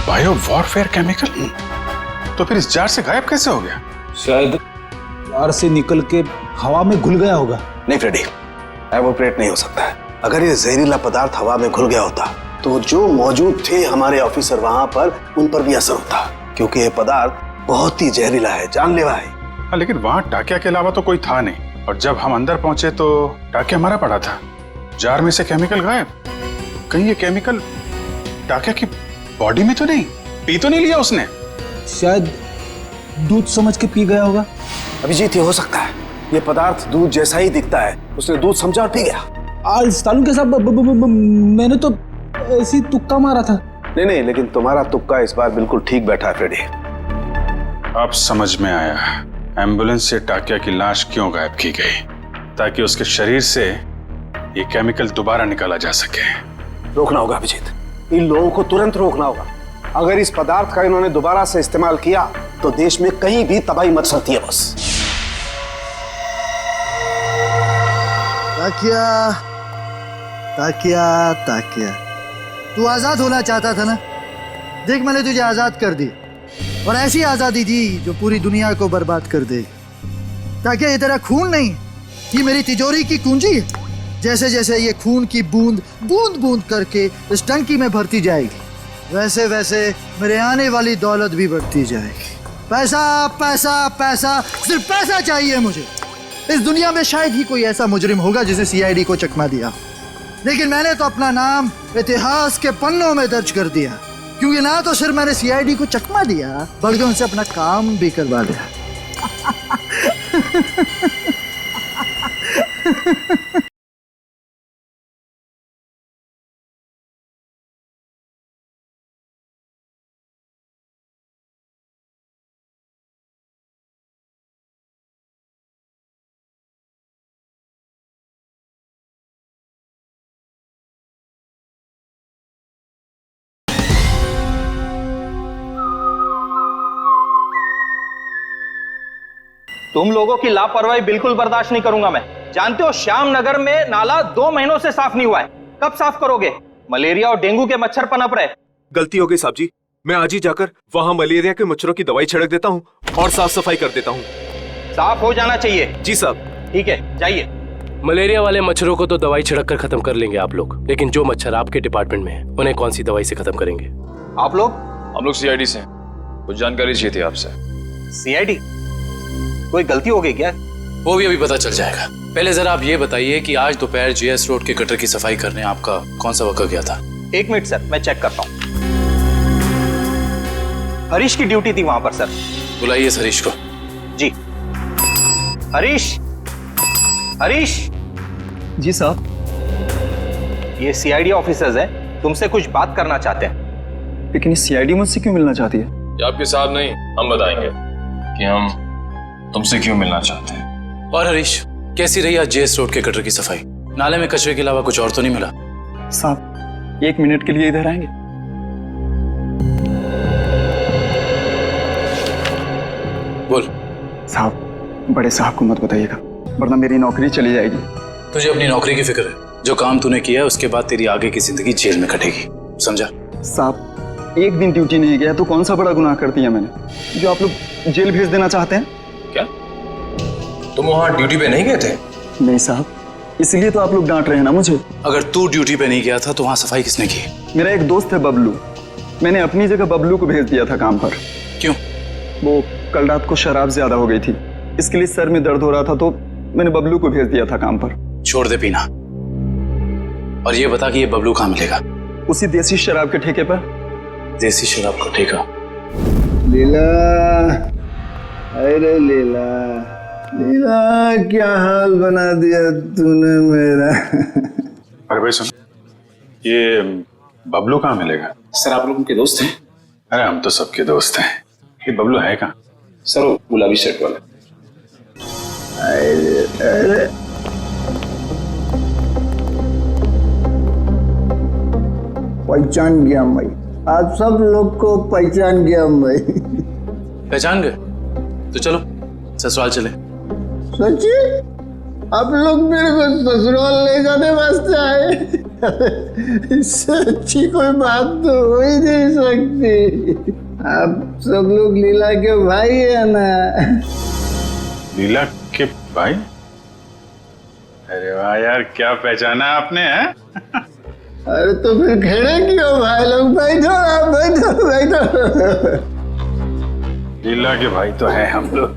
Bio warfare chemical? तो फिर इस जार से गायब कैसे हो गया?
शायद जार से निकल के हवा में घुल गया होगा।
नहीं फ्रेडी, एवोपरेट नहीं हो सकता है। अगर ये जहरीला पदार्थ हवा में घुल गया होता तो जो मौजूद थे हमारे ऑफिसर वहां पर, उन पर भी असर होता, क्योंकि ये पदार्थ बहुत ही जहरीला है, जानलेवा है।
लेकिन वहां टाकिया के अलावा तो कोई था नहीं, और जब हम अंदर पहुंचे तो टाकिया मरा पड़ा था, जार में से केमिकल गायब। कहीं ये केमिकल टाकिया की बॉडी में तो नहीं, पी तो नहीं लिया उसने?
शायद दूध समझ के पी गया होगा।
अभिजीत, ये हो सकता है। ये पदार्थ दूध जैसा ही दिखता है, उसने दूध समझा और पी गया।
सालू के साहब, मैंने तो ऐसी तुक्का मारा था।
नहीं, लेकिन तुम्हारा तुक्का इस बार बिल्कुल ठीक बैठा है फ्रेडी।
अब समझ में आया एम्बुलेंस से टाकिया की लाश क्यों गायब की गई, ताकि उसके शरीर से ये केमिकल दोबारा निकाला जा सके।
रोकना होगा अभिजीत, इन लोगों को तुरंत रोकना होगा। अगर इस पदार्थ का इन्होंने दोबारा से इस्तेमाल किया तो देश में कहीं भी तबाही मच सकती है। बस
ताकिया, ताकिया, ताकिया, तू आजाद होना चाहता था ना? देख, मैंने तुझे आजाद कर दी, और ऐसी आजादी दी जो पूरी दुनिया को बर्बाद कर दे। ताकि ये तेरा खून नहीं, ये मेरी तिजोरी की कुंजी है। जैसे जैसे ये खून की बूंद बूंद बूंद करके इस टंकी में भरती जाएगी, वैसे वैसे मेरे आने वाली दौलत भी बढ़ती जाएगी। पैसा पैसा पैसा, सिर्फ पैसा चाहिए मुझे। इस दुनिया में शायद ही कोई ऐसा मुजरिम होगा जिसे सीआईडी को चकमा दिया, लेकिन मैंने तो अपना नाम इतिहास के पन्नों में दर्ज कर दिया, क्योंकि ना तो सिर्फ मैंने सीआईडी को चकमा दिया, बल्कि उनसे अपना काम भी करवा दिया।
तुम लोगों की लापरवाही बिल्कुल बर्दाश्त नहीं करूंगा मैं। जानते हो, श्याम नगर में नाला 2 महीनों से साफ नहीं हुआ है। कब साफ करोगे? मलेरिया और डेंगू के मच्छर पनप रहे।
गलती हो गई साहब जी, मैं आज ही जाकर वहां मलेरिया के मच्छरों की दवाई छिड़क देता हूँ और साफ सफाई कर देता हूँ।
साफ हो जाना चाहिए।
जी साहब।
ठीक है, जाइए।
मलेरिया वाले मच्छरों को तो दवाई छिड़क कर खत्म कर लेंगे आप लोग, लेकिन जो मच्छर आपके डिपार्टमेंट में है उन्हें कौन सी दवाई से खत्म करेंगे?
आप लोग?
हम लोग सीआईडी से, कुछ जानकारी चाहिए थी आपसे।
सीआईडी? कोई गलती हो गई क्या?
वो भी अभी पता चल जाएगा। पहले जरा आप ये बताइए कि आज दोपहर जीएस रोड के गटर की सफाई करने आपका कौन सा वक्त गया था?
1 मिनट सर, मैं चेक करता हूँ। हरीश की ड्यूटी थी वहां पर सर।
बुलाइए इस हरीश को।
जी। हरीश, हरीश।
जी साहब।
ये सीआईडी ऑफिसर्स हैं, तुमसे कुछ बात करना चाहते हैं।
लेकिन सीआईडी मुझसे क्यों मिलना चाहती है?
ये आपके साहब नहीं, हम बताएंगे कि हम तुमसे क्यों मिलना चाहते हैं।
और हरीश, कैसी रही आज जेएस रोड के गटर की सफाई? नाले में कचरे के अलावा कुछ और तो नहीं मिला?
साहब, 1 मिनट के लिए इधर आएंगे?
बोल।
साहब, बड़े साहब को मत बताइएगा, वरना मेरी नौकरी चली जाएगी।
तुझे अपनी नौकरी की फिक्र है। जो काम तूने किया है उसके बाद तेरी आगे की जिंदगी जेल में कटेगी, समझा?
साहब, एक दिन ड्यूटी नहीं गया तो कौन सा बड़ा गुनाह कर दिया मैंने जो आप लोग जेल भेज देना चाहते हैं?
क्या तुम वहां ड्यूटी पे नहीं गए थे?
नहीं साहब, इसलिए तो आप लोग डांट रहे हैं ना मुझे।
अगर तू ड्यूटी पे नहीं गया था तो वहां सफाई किसने की?
मेरा एक दोस्त है बबलू, मैंने अपनी जगह बबलू को भेज दिया था काम पर।
क्यों?
वो कल रात को शराब ज्यादा हो गई थी, इसके लिए सर में दर्द हो रहा था तो मैंने बबलू को भेज दिया था काम पर।
छोड़ दे पीना और ये बता कि ये बबलू कहाँ मिलेगा?
उसी देसी शराब के ठेके पर।
देसी शराब का ठेका?
लीला, अरे लीला, लीला क्या हाल बना दिया तूने मेरा।
अरे भाई सुन, ये बबलू कहाँ मिलेगा?
सर आप लोग उनके दोस्त हैं?
अरे हम तो सबके दोस्त हैं। ये बबलू है कहाँ?
सर वो गुलाबी शर्ट वाला।
अरे पहचान गया मैं, आप सब लोग को पहचान गया मैं।
पहचान गए? तो चलो ससुराल चले।
सच्ची? आप लोग मेरे को ससुराल ले जाने वास्ते आए? इससे अच्छी कोई बात तो हो ही नहीं सकती। आप सब लोग लीला के भाई है ना?
लीला के भाई? अरे वाह यार, क्या पहचाना आपने है?
अरे तो फिर खड़े क्यों भाई लोग? बैठो आप, बैठो बैठो।
लीला के भाई तो है हम लोग।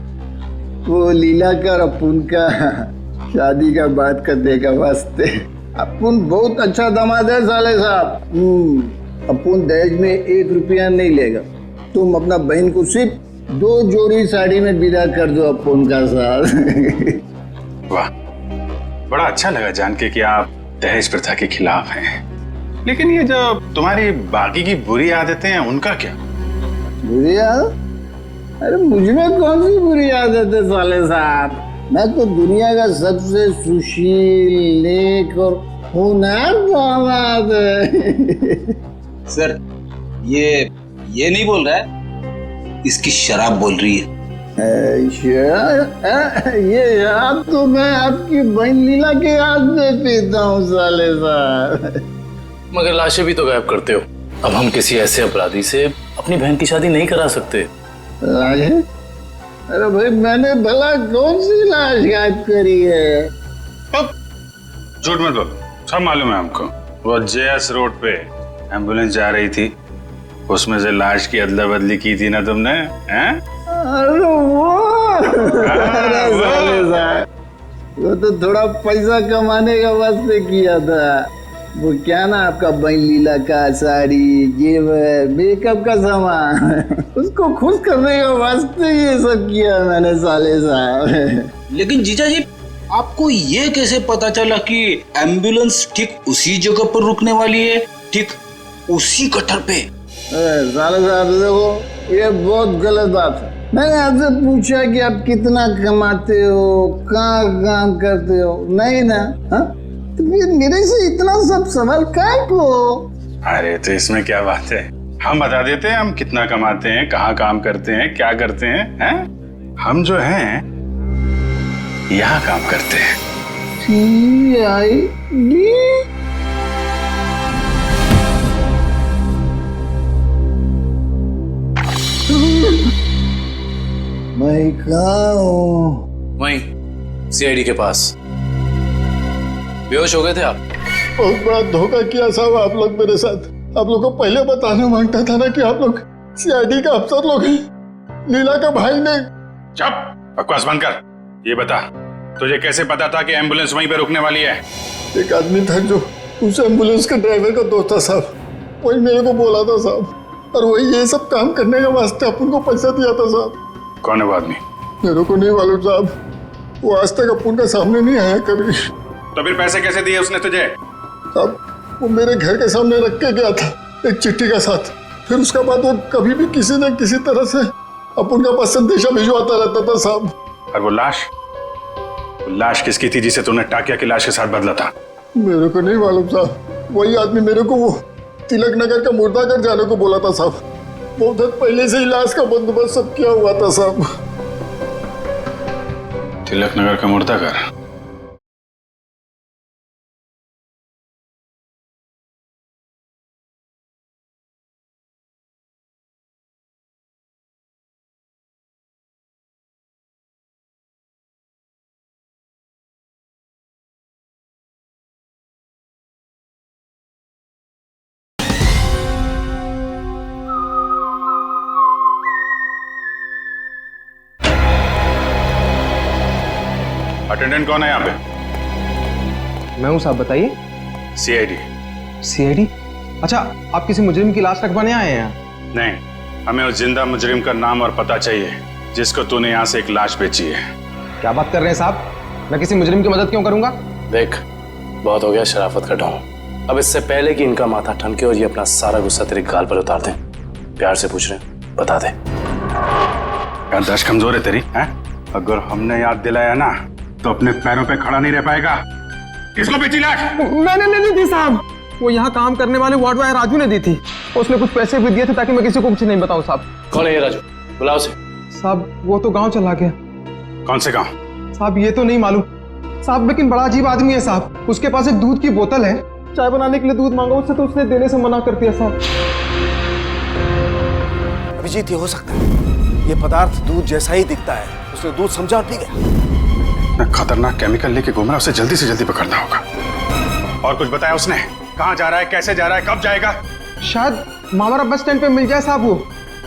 वो लीला का और अपुन का शादी का बात करने का वास्ते। अपुन बहुत अच्छा दामाद है साले साहब। अपुन दहेज में 1 रुपया नहीं लेगा। तुम अपना बहन को सिर्फ 2 जोड़ी साड़ी में विदा कर दो अपुन का साथ।
वाह, बड़ा अच्छा लगा जान के कि आप दहेज प्रथा के खिलाफ हैं। लेकिन ये जो तुम्हारी बाकी की बुरी आदतें हैं उनका क्या?
बुरी आदत? अरे मुझमें कौन सी बुरी आदत है साले साहब? मैं तो दुनिया का सबसे सुशील, नेक और होनहार दामाद है।
सर ये नहीं बोल रहा है, इसकी शराब बोल रही है।
ये शराब तो मैं आपकी बहन लीला के हाथ में पीता हूँ साले साहब।
मगर लाशें भी तो गायब करते हो। अब हम किसी ऐसे अपराधी से अपनी बहन की शादी नहीं करा सकते।
लाशें? अरे भाई मैंने भला कौन सी लाश गायब करी है?
झूठ मत बोलो, सब मालूम है हमको। वो जेएस रोड पे एम्बुलेंस जा रही थी, उसमें से लाश की अदला बदली की थी ना तुमने? हैं?
अरे वो तो थोड़ा पैसा कमाने का वास्ते किया था। वो क्या ना आपका बहन लीला का साड़ी, जेवर, मेकअप का सामान, उसको खुश करने का वास्ते ये सब किया मैंने साले साहब।
लेकिन जीजा जी, आपको ये कैसे पता चला कि एम्बुलेंस ठीक उसी जगह पर रुकने वाली है, ठीक उसी कटर पे?
साले साहब देखो, ये बहुत गलत बात है। मैंने आपसे पूछा कि आप कितना कमाते हो, कहाँ काम करते हो, नहीं ना? हाँ? तो फिर मेरे से इतना सब सवाल काहे को?
अरे तो इसमें क्या बात है, हम बता देते हैं हम कितना कमाते हैं, कहाँ काम करते हैं, क्या करते हैं, हैं? हम जो हैं यहाँ काम करते हैं।
CID? मैं कहाँ हूँ?
वहीं सीआईडी के पास। बेहोश हो गए थे आप?
बहुत बड़ा धोखा किया साहब आप लोग मेरे साथ। आप लोग को पहले बताना मांगता था ना कि आप लोग सीआईडी का अफसर लोग हैं। लीला का भाई ने।
चुप, बकवास बंद कर। ये बता, तुझे कैसे पता था कि एम्बुलेंस वहीं पे रुकने वाली है?
एक आदमी था जो उस एम्बुलेंस के ड्राइवर का दोस्त था साहब, वही मेरे को बोला था साहब, और वही ये सब काम करने के वास्ते अपन को पैसा दिया था साहब।
कौन है वो आदमी?
मेरे को नहीं मालूम साहब, वो आज तक अपन का सामने नहीं आया कभी।
तो फिर पैसे कैसे दिए उसने तुझे?
साहब वो मेरे घर के सामने रख के गया था एक चिट्ठी के साथ, फिर उसके बाद वो कभी भी किसी न किसी तरह से अपन का पास संदेशा भिजवाता रहता था साहब।
और वो लाश किसकी थी जिसे तूने टाकिया की लाश के साथ बदला था?
मेरे को नहीं मालूम साहब, वही आदमी मेरे को वो तिलक नगर का मुर्दाघर जाने को बोला था साहब। बहुत दिन पहले से ही लाश का बंदोबस्त सब किया हुआ था साहब।
तिलक नगर का मुर्दा घर। अटेंडेंट कौन है यहाँ पे?
मैं हूँ साहब, बताइए।
सीआईडी।
सीआईडी? अच्छा, आप किसी मुजरिम की लाश रखवाने आए हैं यहाँ?
नहीं, हमें उस जिंदा मुजरिम का नाम और पता चाहिए जिसको तूने यहाँ से एक लाश बेची है।
क्या बात कर रहे हैं साहब? मैं किसी मुजरिम की मदद क्यों करूंगा?
देख, बहुत हो गया शराफत का ढोंग। अब इससे पहले कि इनका माथा ठनके और ये अपना सारा गुस्सा तेरे गाल पर उतार दें, प्यार से पूछ रहे हैं, बता दे।
याददाश्त कमजोर है तेरी, हैं? अगर हमने याद दिलाया ना तो अपने पैरों पे खड़ा नहीं रह पाएगा। किसको बेची लाश?
मैंने नहीं दी थी साहब, वो यहाँ काम करने वाले वार्ड बॉय राजू ने दी थी। उसने कुछ पैसे भी दिए थे ताकि मैं किसी को कुछ नहीं बताऊं साहब।
कौन है ये राजू? बुलाओ उसे।
साहब वो तो गांव चला गया।
कौन से गांव?
साहब ये तो नहीं मालूम साहब, लेकिन बड़ा अजीब आदमी है साहब। उसके पास एक दूध की बोतल है, चाय बनाने के लिए दूध मांगा उससे तो उसने देने से मना कर दिया साहब।
अभिजीत, ये हो सकता है ये पदार्थ दूध जैसा ही दिखता है, उसने दूध समझा और पी गया।
खतरनाक केमिकल लेके घूम रहा है, उसे जल्दी से जल्दी पकड़ना होगा। और कुछ बताया उसने? कहाँ जा रहा है, कैसे जा रहा है, कब जाएगा?
शायद मामरा बस स्टैंड पे मिल जाए साहब। वो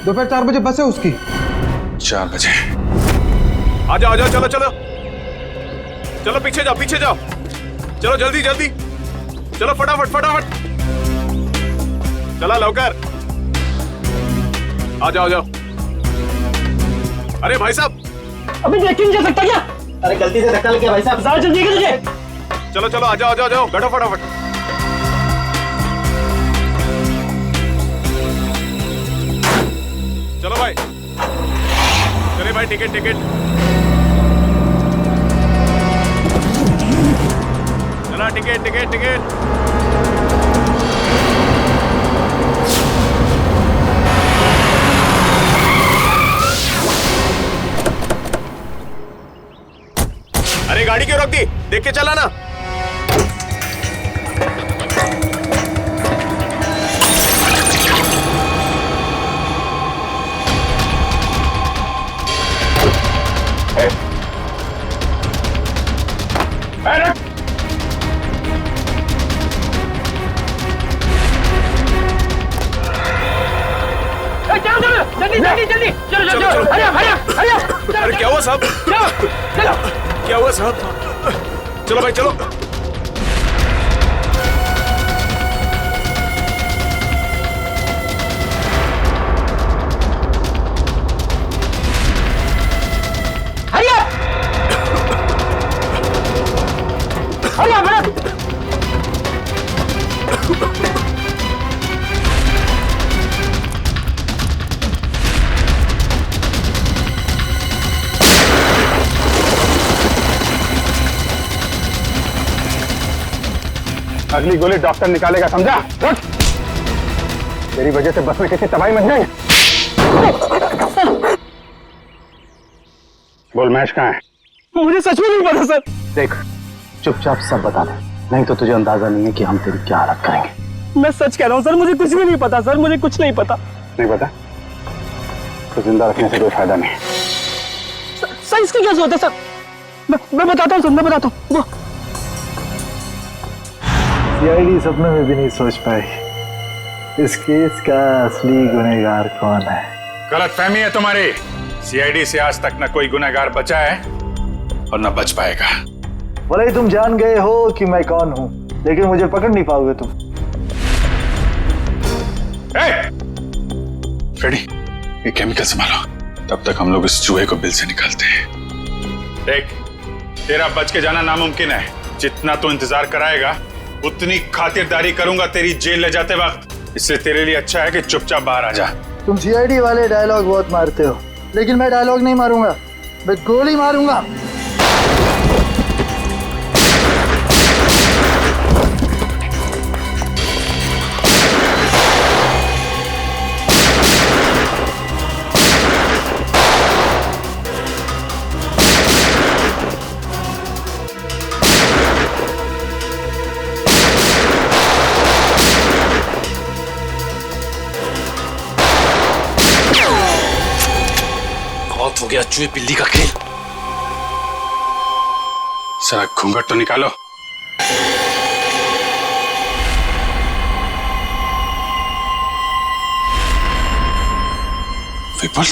दोपहर 4 बजे बस है उसकी।
4 बजे?
आ जाओ, चलो चलो चलो, पीछे जाओ, पीछे जाओ, चलो जल्दी जल्दी, चलो फटाफट फटाफट, चला लवकर, आ जाओ, जाओ। अरे भाई साहब,
अभी देख नहीं जा सकता क्या? अरे गलती से धक्का लग गया भाई साहब, ज्यादा जल्दी है तुझे।
चलो चलो, आ जाओ, आ जाओ, जाओ, बैठो फटाफट। चलो भाई, चले भाई, टिकट टिकट, चला टिकट टिकट टिकट। अरे गाड़ी क्यों रोक दी? देख के चला ना।
जल्दी जल्दी जल्दी, चलो चलो चलो, हरिया हरिया हरिया।
अरे क्या हुआ साहब?
चलो,
क्या हुआ साहब? चलो भाई चलो।
हरिया हरिया हरिया।
अगली गोली डॉक्टर निकालेगा, समझा? उठ! तेरी वजह से बस में किसी तबाही मच जाएंगे। बोल, महेश कहाँ है?
मुझे सच में नहीं पता सर।
देख, चुपचाप सब बता दे, नहीं तो तुझे अंदाजा नहीं है कि हम तेरी क्या हालत करेंगे।
मैं सच कह रहा हूँ सर, मुझे कुछ भी नहीं पता सर, मुझे कुछ नहीं पता।
नहीं पता तो जिंदा रखने से कोई फायदा नहीं।
सर इसकी क्या जरूरत है सर? मैं बताता हूँ सर, मैं बताता हूँ।
सीआईडी सपने में भी नहीं सोच पाई इस केस का असली गुनहगार कौन है।
गलतफहमी है तुम्हारी। सीआईडी से आज तक न कोई गुनहगार बचा है और न बच पाएगा।
भले ही तुम जान गए हो कि मैं कौन हूं, लेकिन मुझे पकड़ नहीं पाओगे तुम।
फ्रेडी, ये केमिकल संभालो, तब तक हम लोग इस चूहे को बिल से निकालते हैं। देख, तेरा बच के जाना नामुमकिन है। जितना तू इंतजार कराएगा उतनी खातिरदारी करूंगा तेरी जेल ले जाते वक्त। इससे तेरे लिए अच्छा है कि चुपचाप बाहर आ जा।
तुम सीआईडी वाले डायलॉग बहुत मारते हो, लेकिन मैं डायलॉग नहीं मारूंगा, मैं गोली मारूंगा।
हो गया चूहे बिल्ली का खेल।
जरा घूंघट तो निकालो। विपुल,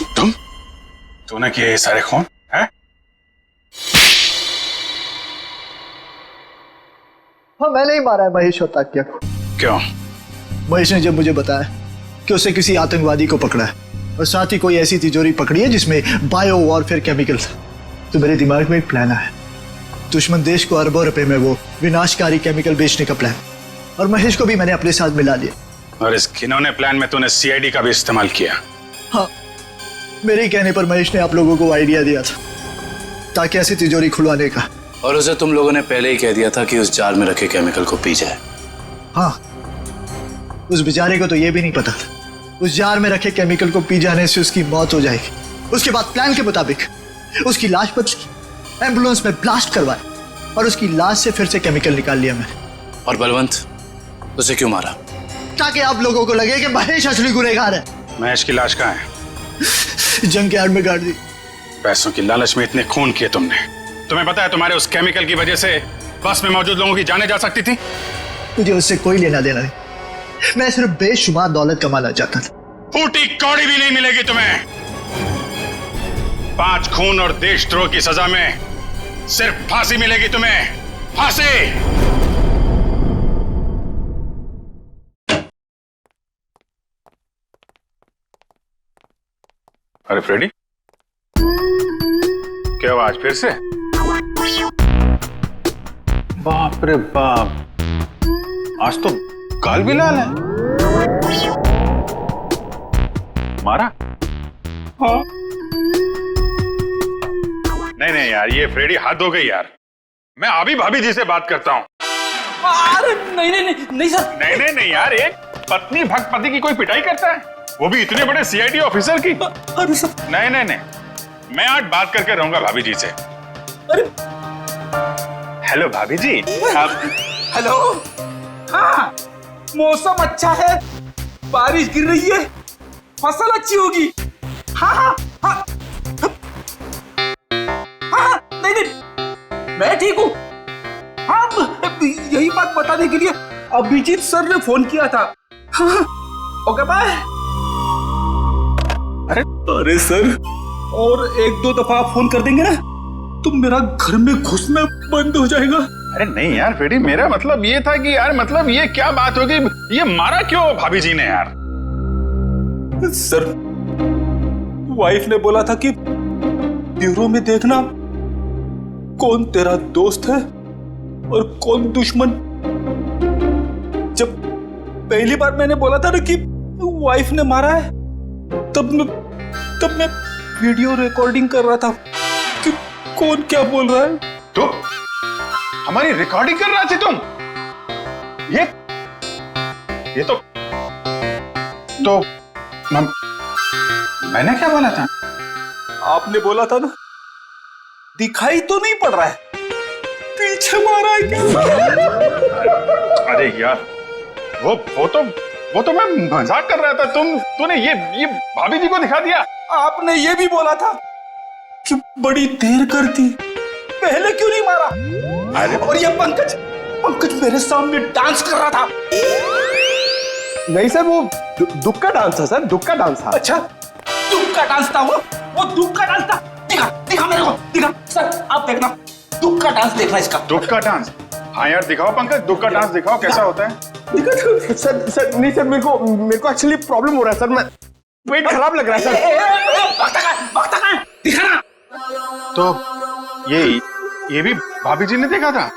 तूने किए ये सारे खून है?
हाँ, मैंने ही मारा है महेश और ताकिया को।
क्यों?
महेश ने जब मुझे बताया कि उसे किसी आतंकवादी को पकड़ा है और साथ ही कोई ऐसी तिजोरी पकड़ी है जिसमें बायो वॉरफेयर केमिकल था, तो मेरे दिमाग में एक प्लान आया। दुश्मन देश को अरबों रुपए में वो विनाशकारी केमिकल बेचने का प्लान, और महेश को भी मैंने अपने साथ मिला लिया।
और इस घिनौने प्लान में तूने सीआईडी का भी इस्तेमाल किया?
हाँ, मेरे ही कहने पर महेश ने आप लोगों को आइडिया दिया था ताकि ऐसी तिजोरी खुलवाने का।
और उसे तुम लोगों ने पहले ही कह दिया था कि उस जार में रखे केमिकल को पी जाए।
हाँ, उस बेचारे को तो ये भी नहीं पता था उस जार में रखे केमिकल को पी जाने से उसकी मौत हो जाएगी। उसके बाद प्लान के मुताबिक उसकी लाश पर एम्बुलेंस में ब्लास्ट करवाया और उसकी लाश से फिर से केमिकल निकाल लिया मैंने।
और बलवंत, उसे क्यों मारा?
ताकि आप लोगों को लगे कि महेश असली गुनहगार है।
महेश की लाश कहाँ है?
जंग के आड़ में गाड़ दी।
पैसों की लालच में इतने खून किए तुमने। तुम्हें पता है तुम्हारे उस केमिकल की वजह से बस में मौजूद लोगों की जानें जा सकती थी।
मुझे उससे कोई लेना देना नहीं, मैं सिर्फ बेशुमार दौलत कमाना चाहता था।
फूटी कौड़ी भी नहीं मिलेगी तुम्हें। 5 खून और देशद्रोह की सजा में सिर्फ फांसी मिलेगी तुम्हें, फांसी। अरे फ्रेडी, क्या हुआ आज फिर से? बाप रे बाप, आज तो गाल भी लाल है। मारा? हाँ। नहीं यार, ये फ्रेडी हद हो गई यार। मैं अभी भाभी जी से बात करता हूँ।
अरे नहीं सर।
नहीं यार, एक पत्नी भक्त पति की कोई पिटाई करता है, वो भी इतने बड़े सीआईडी ऑफिसर की?
अरे सर।
नहीं, मैं आज बात करके रहूंगा भाभी जी से।
अरे
हेलो भाभी जी।
हेलो। हाँ, मौसम अच्छा है, बारिश गिर रही है, फसल अच्छी होगी। हाँ, नहीं, मैं ठीक हूँ। हाँ, यही बात बताने के लिए अभिजीत सर ने फोन किया था। हाँ, ओके बाय। अरे सर, और 1-2 दफा आप फोन कर देंगे ना तो मेरा घर में घुसना बंद हो जाएगा।
अरे नहीं यार फ्रेडी, मेरा मतलब ये था कि यार, मतलब ये क्या बात होगी, ये मारा क्यों भाभी जी ने यार?
सर, वाइफ ने बोला था कि ब्यूरो में देखना कौन तेरा दोस्त है और कौन दुश्मन। जब पहली बार मैंने बोला था ना कि वाइफ ने मारा है, तब मैं वीडियो रिकॉर्डिंग कर रहा था कि कौन क्या बोल रहा है।
तो हमारी रिकॉर्डिंग कर रहा थी तुम? ये तो मैंने क्या बोला था?
आपने बोला था ना, दिखाई तो नहीं पड़ रहा है, पीछे मारा है क्या?
अरे यार, वो तो मैं मजाक कर रहा था। तूने ये भाभी जी को दिखा दिया।
आपने ये भी बोला था कि बड़ी देर कर दी, पहले क्यों नहीं मारा?
अरे
और ये पंकज मेरे सामने डांस कर रहा था।
नहीं सर, वो दुख का डांस था सर, दुख का डांस था।
अच्छा, दुख का डांस था वो दुख का डांस था। दिखा मेरे को, दिखा सर, आप देखना, दुख का डांस देखना इसका।
दुख का डांस? हाँ यार, दिखाओ पंकज, दुख का डांस दिखाओ, कैसा होता है?
सर नहीं सर, मेरे को एक्चुअली प्रॉब्लम हो रहा है सर, मैं पेट खराब लग रहा है सर।
दिखा ना।
तो ये भी भाभी जी ने देखा था?